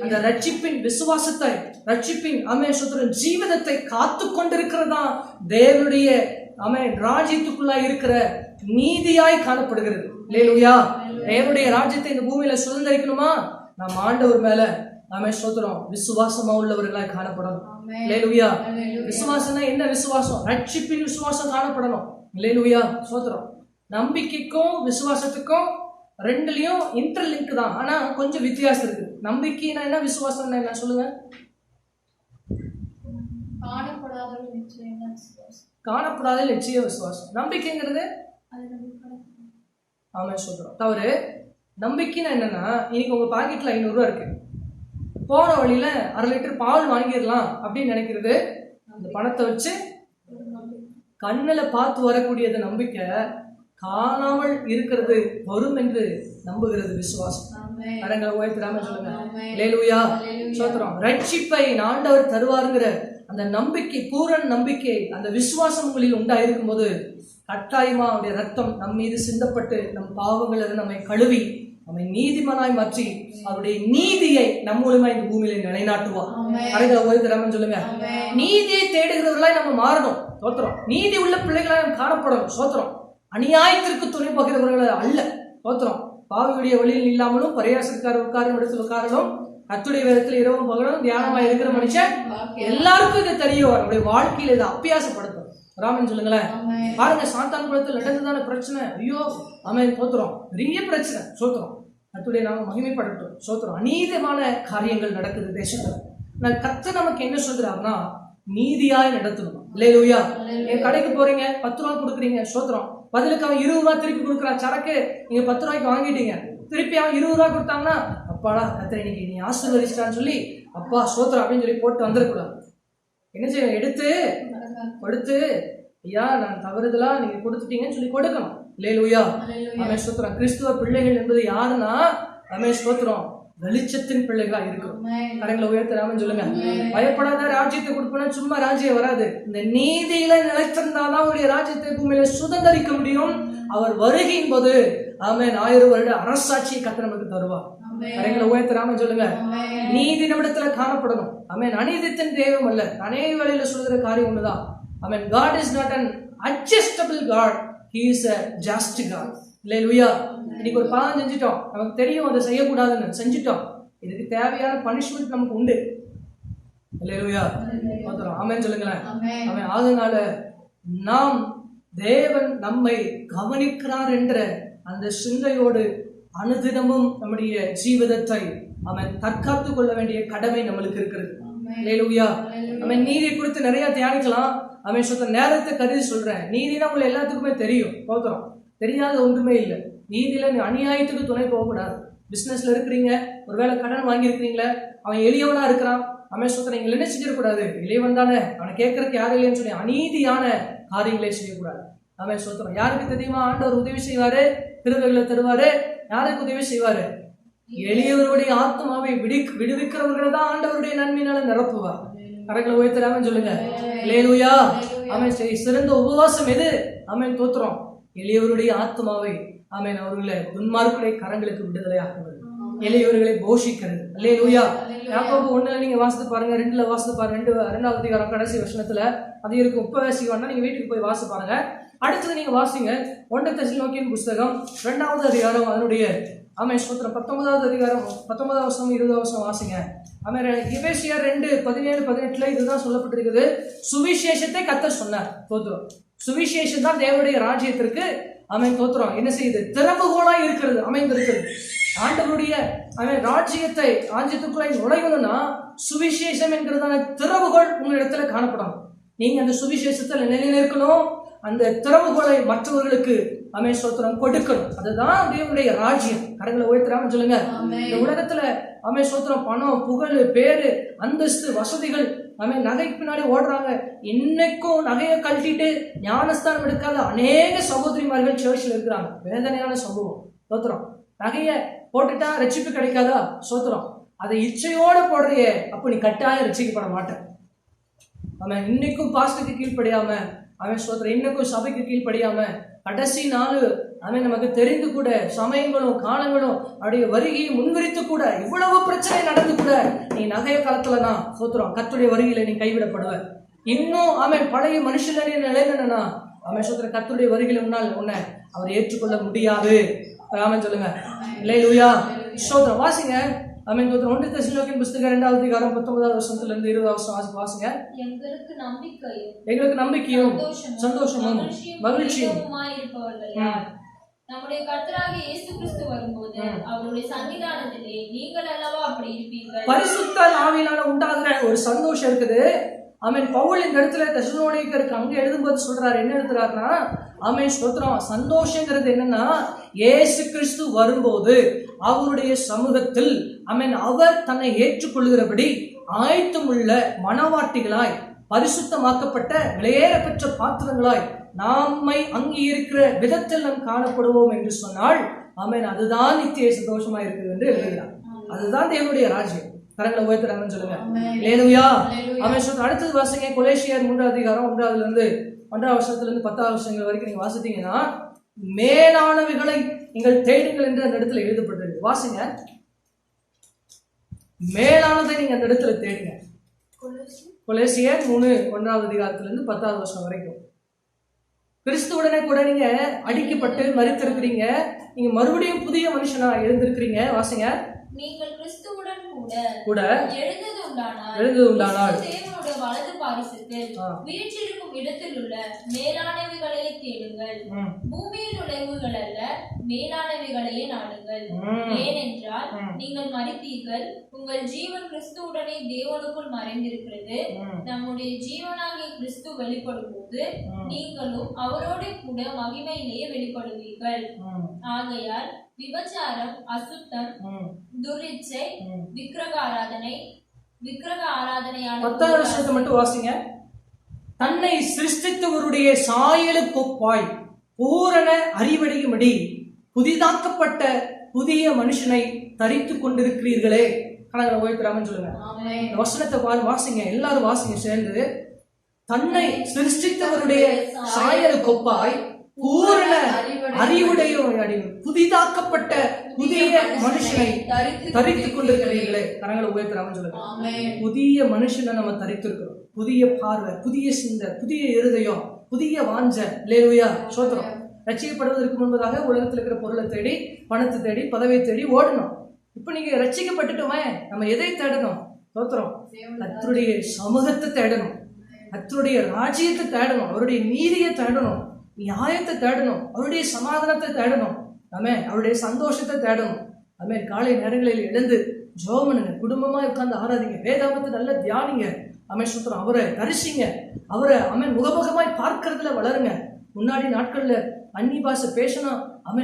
அந்த ரட்சிப்பின் விசுவாசத்தை, ரட்சிப்பின் அமேஸ்வரன் ஜீவனத்தை காத்து கொண்டிருக்கிறதா தேவனுடைய ராஜ்யத்துக்குள்ளாய் இருக்கிற நீதியாய் காணப்படுகிறது. அல்லேலூயா. தேவனுடைய ராஜ்யத்தை இந்த பூமியில சுதந்திரிக்கணுமா, நாம் ஆண்டவர் மேல அமேஸ்வரம் விசுவாசமா உள்ளவர்களாய் காணப்படணும். அல்லேலூயா. விசுவாசம்னா என்ன? விசுவாசம் ரட்சிப்பின் விசுவாசம் காணப்படணும். அல்லேலூயா ஸ்தோத்திரம். நம்பிக்கைக்கும் விசுவாசத்துக்கும் ரெண்டுலயும் இன்டர்லிங்க் தான், ஆனா கொஞ்சம் வித்தியாசம் இருக்கு. நம்பிக்கைனா என்ன, விசுவாசம்னா என்ன சொல்லுங்க? காணப்படாத நிச்சய விசுவாசம். நம்பிக்கைங்கிறது ஆமா சொல்றோம் தவறு. நம்பிக்கைன்னா என்னன்னா, இன்னைக்கு உங்க பாக்கெட்ல 500 ரூபா இருக்கு, போன வழியில 1/2 லிட்டர் பால் வாங்கிடலாம் அப்படின்னு நினைக்கிறது. அந்த பணத்தை வச்சு கண்ணுல பார்த்து வரக்கூடியது நம்பிக்கை, காணாமல் இருக்கிறது வரும் என்று நம்புகிறது விசுவாசம். கரங்களை உயர்த்தறாம சொல்லுங்க அல்லேலூயா ஸ்தோத்திரம். ரட்சிப்பை ஆண்டவர் தருவாருங்கிற அந்த நம்பிக்கை, பூரண நம்பிக்கை, அந்த விசுவாசம் உங்களில் உண்டாயிருக்கும் போது கட்டாயமா அவருடைய ரத்தம் நம் மீது சிந்தப்பட்டு நம் பாவங்களை நம்மை கழுவி நம்மை நீதிமானாய் மாற்றி அவருடைய நீதியை நம் மூலமா இந்த பூமியில நிலைநாட்டுவார். கரங்களை உயர்த்தறாம சொல்லுங்க. நீதியை தேடுகிறவர்களாய் நம்ம மாறணும். ஸ்தோத்திரம். நீதி உள்ள பிள்ளைகளாய் நம்ம காணப்படணும். ஸ்தோத்திரம். அநியாயத்திற்கு துணை பார்க்கிறவர்கள் அல்ல. ஸ்தோத்திரம். பாவியுடைய வழியில் இல்லாமலும் பரியாசக்காரரும் இடத்துல உட்காரலும் கர்த்தருடைய வேதத்தில் இரவும் பகலும் தியானமா இருக்கிற மனுஷன் எல்லாருக்கும் இது தெரிய வரும். வாழ்க்கையில இதை அபியாசப்படுத்தும். ராமன் சொல்லுங்களேன். பாருங்க, சாத்தான் குலத்தில் நடந்ததான பிரச்சனை. ஐயோ ஆமென் தோத்துறோம், பெரிய பிரச்சனை. சோத்திரம், கர்த்தருடைய நாமம் மகிமைப்படட்டும். சோத்திரம். அநீதமான காரியங்கள் நடக்குது தேசத்துல. நான் கர்த்தர் நமக்கு என்ன சொல்றாருன்னா, நீதியாய் நடத்தணும். அல்லேலூயா. என் கடைக்கு போறீங்க, 10 ரூபா கொடுக்குறீங்க, சோத்திரம். பதிலுக்கு அவன் 20 ரூபா திருப்பி கொடுக்குறான். சரக்கு நீங்க 10 ரூபாய்க்கு வாங்கிட்டீங்க, திருப்பி அவன் 20 ரூபா கொடுத்தாங்கன்னா, அப்பாடா கர்த்தர் இன்னைக்கு நீ ஆசீர்வதிச்சிட்டான்னு சொல்லி அப்பா சோத்திரம் அப்படின்னு சொல்லி போட்டு வந்துடக்கூடாது. என்ன செய்யணும்? எடுத்து கொடுத்து, ஐயா நான் தவறுதலா நீங்க கொடுத்துட்டீங்கன்னு சொல்லி கொடுக்கணும். அல்லேலூயா. ஆமென் ஸ்தோத்திரம். கிறிஸ்துவ பிள்ளைகள் என்பது யாருன்னா, ஆமென் ஸ்தோத்திரம், வெளிச்சத்தின் பிள்ளைகளா இருக்கும். கரங்களை உயர்த்தராமன்னு சொல்லுங்க. பயப்படாத, ராஜ்யத்தை கொடுப்போம்னா சும்மா ராஜ்யம் வராது. இந்த நீதியில நிலைத்திருந்தாதான் அவருடைய ராஜ்யத்தை பூமியில சுதந்திரிக்க முடியும். அவர் வருகையின் போது ஆமென் 1000 வருட அரசாட்சியை கர்த்தர் நமக்கு தருவார். கரங்களை உயர்த்தராமன்னு சொல்லுங்க. நீதி நம்மிடத்துல காணப்படணும். ஆமென். அநீதித்தின் தெய்வம் அல்ல. அநேக வேளையில சொல்கிற காரியம் ஒண்ணுதான். ஆமென். God is not an adjustable God. He is a just God. அல்லேலூயா. இன்னைக்கு ஒரு பாவம் செஞ்சிட்டோம், நமக்கு தெரியும் அதை செய்யக்கூடாதுன்னு, செஞ்சிட்டோம். இதுக்கு தேவையான பனிஷ்மெண்ட் நமக்கு உண்டு. அல்லேலூயா. ஆமென் சொல்லுங்களேன். ஆமென். அதனால நாம் தேவன் நம்மை கவனிக்கிறார் என்ற அந்த சிந்தையோடு அனுதினமும் நம்முடைய ஜீவிதத்தை அவன் தற்காத்துக் கொள்ள வேண்டிய கடமை நம்மளுக்கு இருக்கிறது. அல்லேலூயா. அவன் நீதியை குறித்து நிறைய தியானிக்கலாம். அவன் சொல்ற நேரத்தை கருதி சொல்றேன். நீதினா உங்களை எல்லாத்துக்குமே தெரியும். போகிறோம், தெரியாத ஒன்றுமே இல்லை. நீதியில நீ அநியாயத்துக்கு துணை போகக்கூடாது. பிசினஸ்ல இருக்கிறீங்க, ஒருவேளை கடன் வாங்கியிருக்கிறீங்களே, அவன் எளியவனா இருக்கிறான், அவன் சொல்ற நீங்கள் என்ன செஞ்சிடக்கூடாது, எளியவன் தானே, அவனை கேட்கறதுக்கு யாரும் இல்லைன்னு சொல்லி அநீதியான காரியங்களை செய்யக்கூடாது. அவன் சொல்றான். யாருக்கு தெரியுமா ஆண்டவர் உதவி செய்வாரு, கிருபைகளை தருவாரு? யாருக்கு உதவி செய்வாரு? எளியவருடைய ஆத்மாவை விடுவிக்கிறவர்கள் தான் ஆண்டவருடைய நன்மையினால நிரப்புவார். கரங்களை உயர்த்தராமன்னு சொல்லுங்க. அல்லேலூயா. அவன் சிறந்த உபவாசம் எது? அவன் தோத்துறோம், எளியவருடைய ஆத்மாவை ஆமென் அவர்களை துன்மார்க்குடைய கரங்களுக்கு விடுதலையாக்குவது, எளியவர்களை போஷிக்கிறது. அல்லேலூயா. யாக்கோபு 1 நீங்க வாசித்து பாருங்க, 2 வாசித்து பாருங்க. 2வது அதிகாரம் கடைசி வசனத்துல அது இருக்கும். உபவாசிக்கணும்னா நீங்க வீட்டுக்கு போய் வாசி பாருங்க. அடுத்தது நீங்க வாசிங்க 1 தெசலோனிக்கேயர் புத்தகம் 2வது அதிகாரம், அதனுடைய ஆமென் ஸ்தோத்திரம் 19வது அதிகாரம் 19வது வசனம் 20வது வசனம் வாசிங்க. ஆமென். எபேசியர் 2:17-18 இதுதான் சொல்லப்பட்டிருக்குது. சுவிசேஷத்தை கர்த்தர் சொன்னார். தோத்திரம். சுவிசேஷம் தான் தேவனுடைய ராஜ்யத்திற்கு ஆமென் தோத்திரம் என்ன செய்யுது? திறவுகோலா இருக்கிறது, அமைந்திருக்கிறது. ஆண்டவருடைய ராஜ்யத்துக்குள்ளே நுழையணும்னா சுவிசேஷம் என்கிறதான திறவுகோல் உங்களிடத்துல காணப்படும். நீங்க அந்த சுவிசேஷத்துல நிலைநிற்கணும். அந்த திறவுகோலை மற்றவர்களுக்கு ஆமென் ஸ்தோத்திரம் கொடுக்கணும். அதுதான் தேவனுடைய ராஜ்யம். கரங்களை உயர்த்தராமன்னு சொல்லுங்க. இந்த உலகத்துல ஆமென் ஸ்தோத்திரம் பணம், புகழ், பேரு, அந்தஸ்து, வசதிகள், ஆமென் நகைக்கு பின்னாடி ஓடுறாங்க. இன்னைக்கும் நகையை கழட்டிட்டு ஞானஸ்தானம் எடுக்காத அநேக சகோதரிமார்கள் சர்ச்சில் இருக்கிறாங்க. வேதனையான சம்பவம். ஸ்தோத்திரம். நகையை போட்டுட்டா ரட்சிப்பு கிடைக்காதா? ஸ்தோத்திரம். அதை இச்சையோட போடுறியே, அப்ப நீ கட்டாயம் ரட்சிக்கப்பட மாட்டேன். அவன் இன்னைக்கும் பாஸ்டருக்கு கீழ்ப்படியாம, அவன் ஸ்தோத்திரம் இன்னைக்கும் சபைக்கு கீழ்ப்படியாம, கடைசி நாள் அவன் நமக்கு தெரிந்து கூட சமயங்களும் காலங்களும் அவருடைய வருகையை முன்வரித்து கூட இவ்வளவு பிரச்சனை நடந்து கூட நீ நகைய காலத்துலனா ஸ்தோத்திரம் கர்த்தருடைய வருகையில நீ கைவிடப்படுவ. இன்னும் அவன் பழைய மனுஷனே நிலையிலனா அவன் ஸ்தோத்திரம் கர்த்தருடைய வருகையில முன்னால் உன்னை அவர் ஏற்றுக்கொள்ள முடியாது. ஆமென் சொல்லுங்க. அல்லேலூயா. ஸ்தோத்திரம். வாசிங்க. ஆமென் ஸ்தோத்திரம். 1 தெசலோனிக்கேயர் புத்தகம் 2வது அதிகாரம் 19வது வசனத்துல இருந்து 20வது வசனம் வாசிங்க. எங்களுக்கு நம்பிக்கையும் சந்தோஷமும் மகிழ்ச்சியும் நம்முடைய கர்த்தராகிய இயேசு கிறிஸ்து வரும்போது அவருடைய சன்னிதானத்திலே நீங்கள் அல்லவா அப்படி இருப்பீர்கள். பரிசுத்த ஆவியினால உண்டாகிற ஒரு சந்தோஷம் இருக்குது. ஆமென். பவுல் இந்த இடத்துல தெசலோனிக்கருக்கு அங்க எழுதும்போது சொல்றாரு, என்ன எழுதுறாருன்னா, ஆமென் ஸ்தோத்திரம், சந்தோஷங்கிறது என்னன்னா, இயேசு கிறிஸ்து வரும்போது அவருடைய சமூகத்தில் ஆமென் அவர் தன்னை ஏற்றுக்கொள்கிறபடி ஆயத்தமுள்ள மனவாட்டிகளாய், பரிசுத்தமாக்கப்பட்ட விலையேற பெற்ற பாத்திரங்களாய் நாமை அங்கீகரிக்கிற விதத்தில் நாம் காணப்படுவோம் என்று சொன்னால் ஆமென் அதுதான் நித்திய சந்தோஷமா இருக்குது என்று எழுதுகிறார். அதுதான் தேவனுடைய ராஜ்யம். கரங்களை உயர்த்துறாங்கன்னு சொல்லுங்க. அல்லேலூயா. ஆமென் சொல்ற. அடுத்தது வாசிங்க. கொலோசியர் 3வது அதிகாரம் 1வது இருந்து 1வது வசனத்துல இருந்து 10வது வசனங்கள் வரைக்கும் நீங்க வாசித்தீங்கன்னா, மேலானவைகளை நீங்கள் தேடுங்கள் என்று அந்த இடத்துல எழுதப்பட்டிருக்கு. வாசிங்க. மேலானதை நீங்க அந்த இடத்துல தேடுங்க. கொலோசியர் 3:1வது அதிகாரத்துல இருந்து 10வது வசனம் வரைக்கும். கிறிஸ்துவுடனே கூட நீங்க அடிக்கப்பட்டு மரித்திருக்கிறீங்க. நீங்க மறுபடியும் புதிய மனுஷனா எழுந்திருக்கிறீங்க. வாசிங்க. நீங்கள் கிறிஸ்துவுடன் கூட எழுந்ததுண்டானால் தேவனுடைய வலது பாரிசத்தில் வீற்றிருக்கும் இடத்தில் உள்ள மேலானவைகளை தேடுங்கள், பூமியில் உழைவுகள் அல்ல, மேலானவைகளையே நாடுங்கள். ஏனென்றால் நீங்கள் மரித்தீர்கள், உங்கள் ஜீவன் கிறிஸ்துவுடனே தேவனுக்குள் மறைந்திருக்கிறது. நம்முடைய ஜீவனாகிய கிறிஸ்து வெளிப்படும் போது நீங்களும் அவரோட கூட மகிமையிலேயே வெளிப்படுவீர்கள். ஆகையால் விபச்சாரம், அசுத்தம், துரிச்சை, விக்கிரக ஆராதனையான 10வது வசனத்தை மட்டும் வாசிங்க. தன்னை சிருஷ்டித்தவருடைய சாயலுக்கு ஒப்பாய் பூரண அறிவடையும்படி புதிதாக்கப்பட்ட புதிய மனுஷனை தரித்துக் கொண்டிருக்கிறீர்களே. கணக்கில் ஓய்வுறாமன்னு சொல்லுங்க. இந்த வசனத்தை வாசிங்க, எல்லாரும் வாசிங்க சேர்ந்து. தன்னை சிருஷ்டித்தவருடைய சாயலுக்கு ஒப்பாய் பூரண அறிவுடைய புதிதாக்கப்பட்ட புதிய மனுஷனை தரித்துக் கொண்டிருக்கிறீர்களே. கரங்களை உயர்த்துறாமன்னு சொல்லுங்க. புதிய மனுஷனை நம்ம தரித்திருக்கிறோம். புதிய பார்வை, புதிய சிந்தை, புதிய இருதயம், புதிய வாஞ்ச. அல்லேலூயா, ஸ்தோத்திரம். ரட்சிக்கப்படுவதற்கு முன்பதாக உலகத்தில் இருக்கிற பொருளை தேடி, பணத்தை தேடி, பதவியை தேடி ஓடணும். இப்ப நீங்க ரட்சிக்கப்பட்டுட்டோமே, நம்ம எதை தேடணும்? ஸ்தோத்திரம். கர்த்தருடைய சமூகத்தை தேடணும், கர்த்தருடைய ராஜ்யத்தை தேடணும், அவருடைய நீதியை தேடணும், நியாயத்தை தேடணும், அவருடைய சமாதானத்தை தேடணும், அவருடைய சந்தோஷத்தை தேடணும். அதுமாதிரி காலை நேரங்களில் எழுந்து ஜெபம் பண்ணுங்க, குடும்பமா உட்கார்ந்து ஆராதிங்க, வேதாகமத்தை நல்லா தியானிங்க. சுத்தரம் அவரை தரிசிங்க, அவரை முகமுகமாய் பார்க்கறதுல வளருங்க. முன்னாடி நாட்கள்ல அந்நி பாஷை பேசணும்,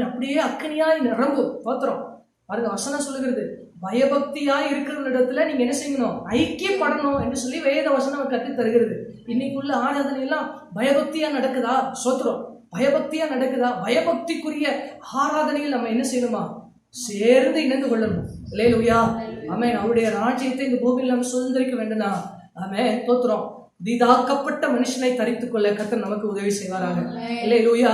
அப்படியே அக்கனியாய் நிரம்பும். தோத்திரம் பாருங்க, வசனம் சொல்லுகிறது, பயபக்தியாய் இருக்கிற இடத்துல நீங்க என்ன செய்யணும்? ஐக்கியப்படணும் என்று சொல்லி வேத வசனம் கற்று தருகிறது. இன்னைக்குள்ள ஆராதனை எல்லாம் பயபக்தியா நடக்குதா? சோத்திரம். பயபக்தியா நடக்குதா? பயபக்திக்குரிய ஆராதனையில் நம்ம என்ன செய்யணுமா? சேர்ந்து இணைந்து கொள்ளணும். அல்லேலூயா, ஆமென். அவருடைய ராஜ்யத்தை இந்த பூமியில் நம்ம சுதந்திரிக்க வேண்டும்னா, ஆமென், தோத்திரம். புதிதாக்கப்பட்ட மனுஷனை தரித்துக் கொள்ள கர்த்தர் நமக்கு உதவி செய்வாராக. அல்லேலூயா.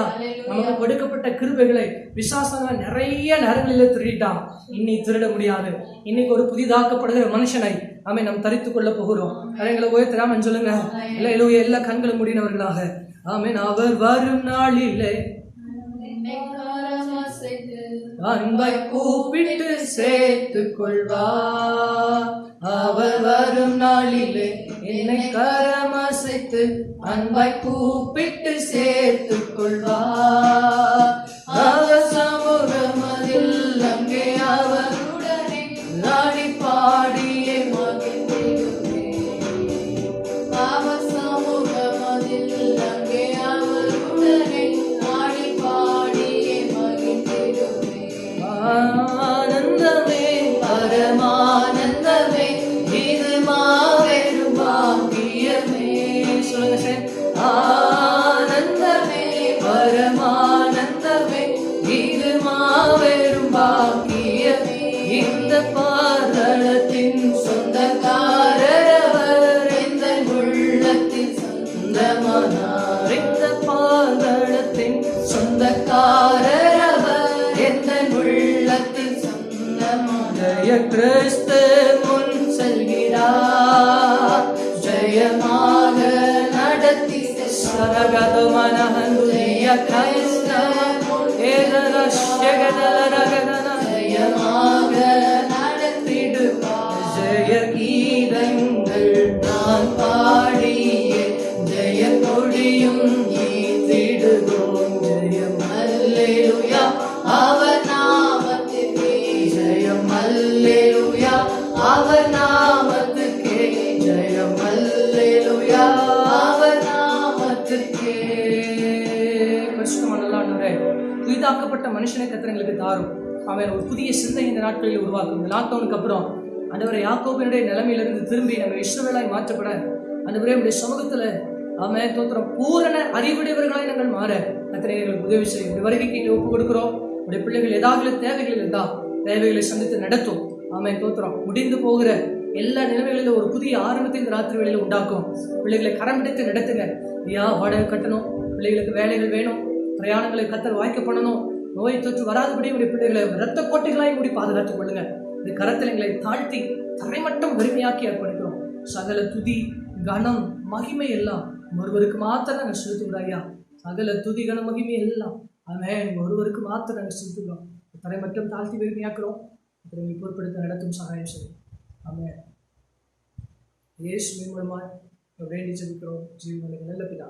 நமக்கு கொடுக்கப்பட்ட கிருபைகளை விசுவாசங்கள் நிறைய நேரங்களில் திருடிட்டான். இன்னி திருட முடியாது. இன்னைக்கு ஒரு புதிதாக்கப்படுகிற மனுஷனை நாம் தரித்துக் கொள்ள போகிறோம். கரங்களை உயர்த்தலாம் சொல்லுங்க. அல்லேலூயா. எல்லா கண்களும் முடினவர்களாக. ஆமென். அவர் வரும் நாளிலே அன்பை கூப்பிட்டு சேர்த்துக் கொள்வார். அவர் வரும் நாளிலே என்னை கரமசைத்து அன்பை கூப்பிட்டு சேர்த்துக் கொள்வார். அவர் சமூகமதில் அங்கே அவருடனே நாடி பாடியே மகிழ்ந்திடுவே. அவர் சமூகமதில் அங்கே அவருடனே நாடி பாடியே மகிழ்ந்திடுவே. ஆனந்தமே பரமானந்தமே, இது மாபெரும் பாக்கியமே. சொல்லுங்க சார். ஆனந்தமே பரமானந்தமே, இது மாபெரும் பாக்கியமே. இந்த பாதளத்தின் சொந்தக்காரர் இந்த உள்ளத்தின் சொந்தமானார். இந்த பாதளத்தின் சொந்தக்காரர் எந்த உள்ளத்தின் சொந்தமான. ஜெய கிறிஸ்து முன் செல்கிறார், ஜெயமாக நடத்தி சரகதமனஹந்துரிய கிறிஸ்தவ ஜெயமாக நடத்திடுவார். ஜெய கீதங்கள் நான் பாடியே ஜெய கொடியும் ஈந்திடுவோம். ஜெயம் அல்லேலூயா அவர் நாமத்திற்கே, ஜெயம் அல்லேலூயா அவர் நாமத்துக்கே, ஜெயம் அல்லேலூயா அவர் நாமத்துக்கே. புதிதாக்கப்பட்ட மனுஷனை கர்த்தருக்கு தாரும். அவன் ஒரு புதிய சிந்தை இந்த நாட்களில் உருவாக்கும். லாக்டவுனுக்கு அப்புறம் ஆண்டவரை யாக்கோபினுடைய நிலைமையிலிருந்து திரும்பி நம்ம இஸ்ரவேலாய் மாற்றப்பட ஆண்டவரே உடைய சமூகத்துல ஆமென் தோத்திரம் பூரண அறிவுடையவர்களாய் நாங்கள் மாற கர்த்தரே எங்களுக்கு உதவி செய்யும். இந்த வருகைக்கு இங்கே ஒப்பு கொடுக்கிறோம். உடைய பிள்ளைகள் ஏதாவது தேவைகள் இருந்தா தேவைகளை சந்தித்து நடத்தும். ஆமென் தோத்திரம். முடிந்து போகிற எல்லா நிலைமைகளிலும் ஒரு புதிய ஆரம்பத்தை இந்த ராத்திரி வேளையில உண்டாக்கும். பிள்ளைகளை கரம் பிடித்து நடத்துங்க. ஐயா வாடகை கட்டணும், பிள்ளைகளுக்கு வேலைகள் வேணும், பிரயாணங்களை கர்த்தர் வாய்க்க பண்ணணும், நோய் தொற்று வராதபடி உடைய பிள்ளைகளை இரத்த கோட்டைகளாய் மூடி பாதுகாத்துக் கொள்ளுங்க. இந்த கரத்தில் எங்களை தாழ்த்தி தரைமட்டம் வறுமையாக்கி ஏற்படுகிறோம். சகல துதி கனம் மகிமை எல்லாம் ஒருவருக்கு மாத்திரம் நாங்கள் செலுத்துகிறோம். ஐயா சகல துதி கன மகிமை எல்லாம் ஆமென் ஒருவருக்கு மாத்திரம் நாங்கள் செலுத்துகிறோம். தரைமட்டம் தாழ்த்தி வறுமையாக்குறோம். இதை பொறுப்படுத்த நடத்தும் சகாயம் செய்யும். ஆமென். இயேசுவின் மூலமாய் வேண்டி ஜெபிக்கிறோம் ஜீவனுள்ள நல்ல பிதா.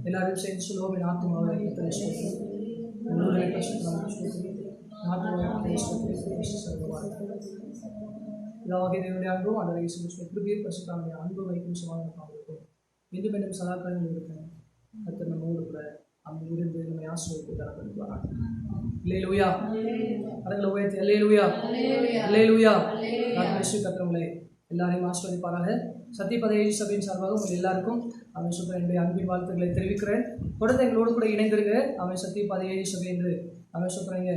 எல்லாரும் சேர்ந்து சொல்லுவோம். என் ஆத்துமாவை கர்த்தரை ஸ்தோத்திரி. முழுவதும் பரிசுத்த நாமத்தை ஸ்தோத்திரி. ஆத்துமாவை கர்த்தரை ஸ்தோத்திரி. இதாகிய தேவனுடைய அன்பும் அந்த இயேசு கிறிஸ்துவின் கிருபையும் பரிசுத்தமுடைய அன்பு வைக்கும் சமாதானமாக இருக்கும். இன்றும் இன்னும் சதாகாலங்கள் இருக்கணும். கர்த்தர் நம்மோடு கூட அங்கு இருந்து நம்மை ஆசீர்வதித்து தரப்படுவாராக. அல்லேலூயா. கரங்களை உயர்த்தி அல்லேலூயா அல்லேலூயா. கர்த்தரை எல்லாரையும் ஆசீர்வதிப்பாராக. சத்தியபத ஏஜி சபையின் சார்பாக உங்கள் எல்லாருக்கும் அவன் சொல்கிற என்னுடைய அன்பின் வாழ்த்துக்களை தெரிவிக்கிறேன். தொடர்ந்து எங்களோடு கூட இணைந்திருங்க. அவன் சத்தியபத ஏஜி சபை என்று அவன் சொல்கிறீங்க.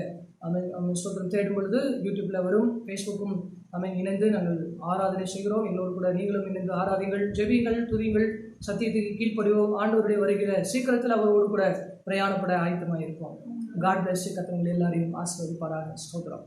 அவன் சொல்கிற தேடும் பொழுது யூடியூப்பில் வரும், ஃபேஸ்புக்கும் அவன் இணைந்து நாங்கள் ஆராதனை செய்கிறோம். எங்களோடு கூட நீங்களும் இணைந்து ஆராதிங்கள், ஜெபிங்கள், துதிங்கள், சத்தியத்துக்கு கீழ்ப்படிவோம். ஆண்டவருடைய வருகிற சீக்கிரத்தில் அவரோடு கூட பிரயாணப்பட ஆயத்தமாக இருப்போம். God bless. கர்த்தர் எல்லாரையும் ஆசீர்வதிப்பாராக. ஸ்தோத்திரம்.